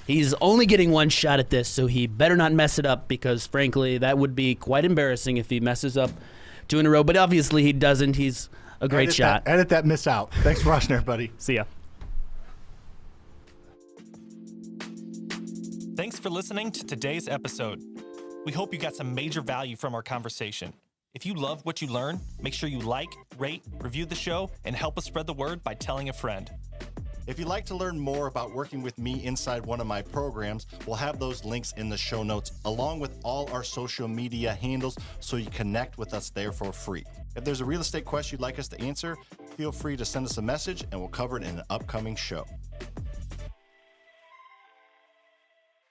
He's only getting one shot at this, so he better not mess it up because, frankly, that would be quite embarrassing if he messes up 2 in a row. But obviously, he doesn't. He's a great shot. Edit that miss out. Thanks for watching, everybody. See ya. Thanks for listening to today's episode. We hope you got some major value from our conversation. If you love what you learn, make sure you like, rate, review the show, and help us spread the word by telling a friend. If you'd like to learn more about working with me inside one of my programs, we'll have those links in the show notes, along with all our social media handles, so you connect with us there for free. If there's a real estate question you'd like us to answer, feel free to send us a message and we'll cover it in an upcoming show.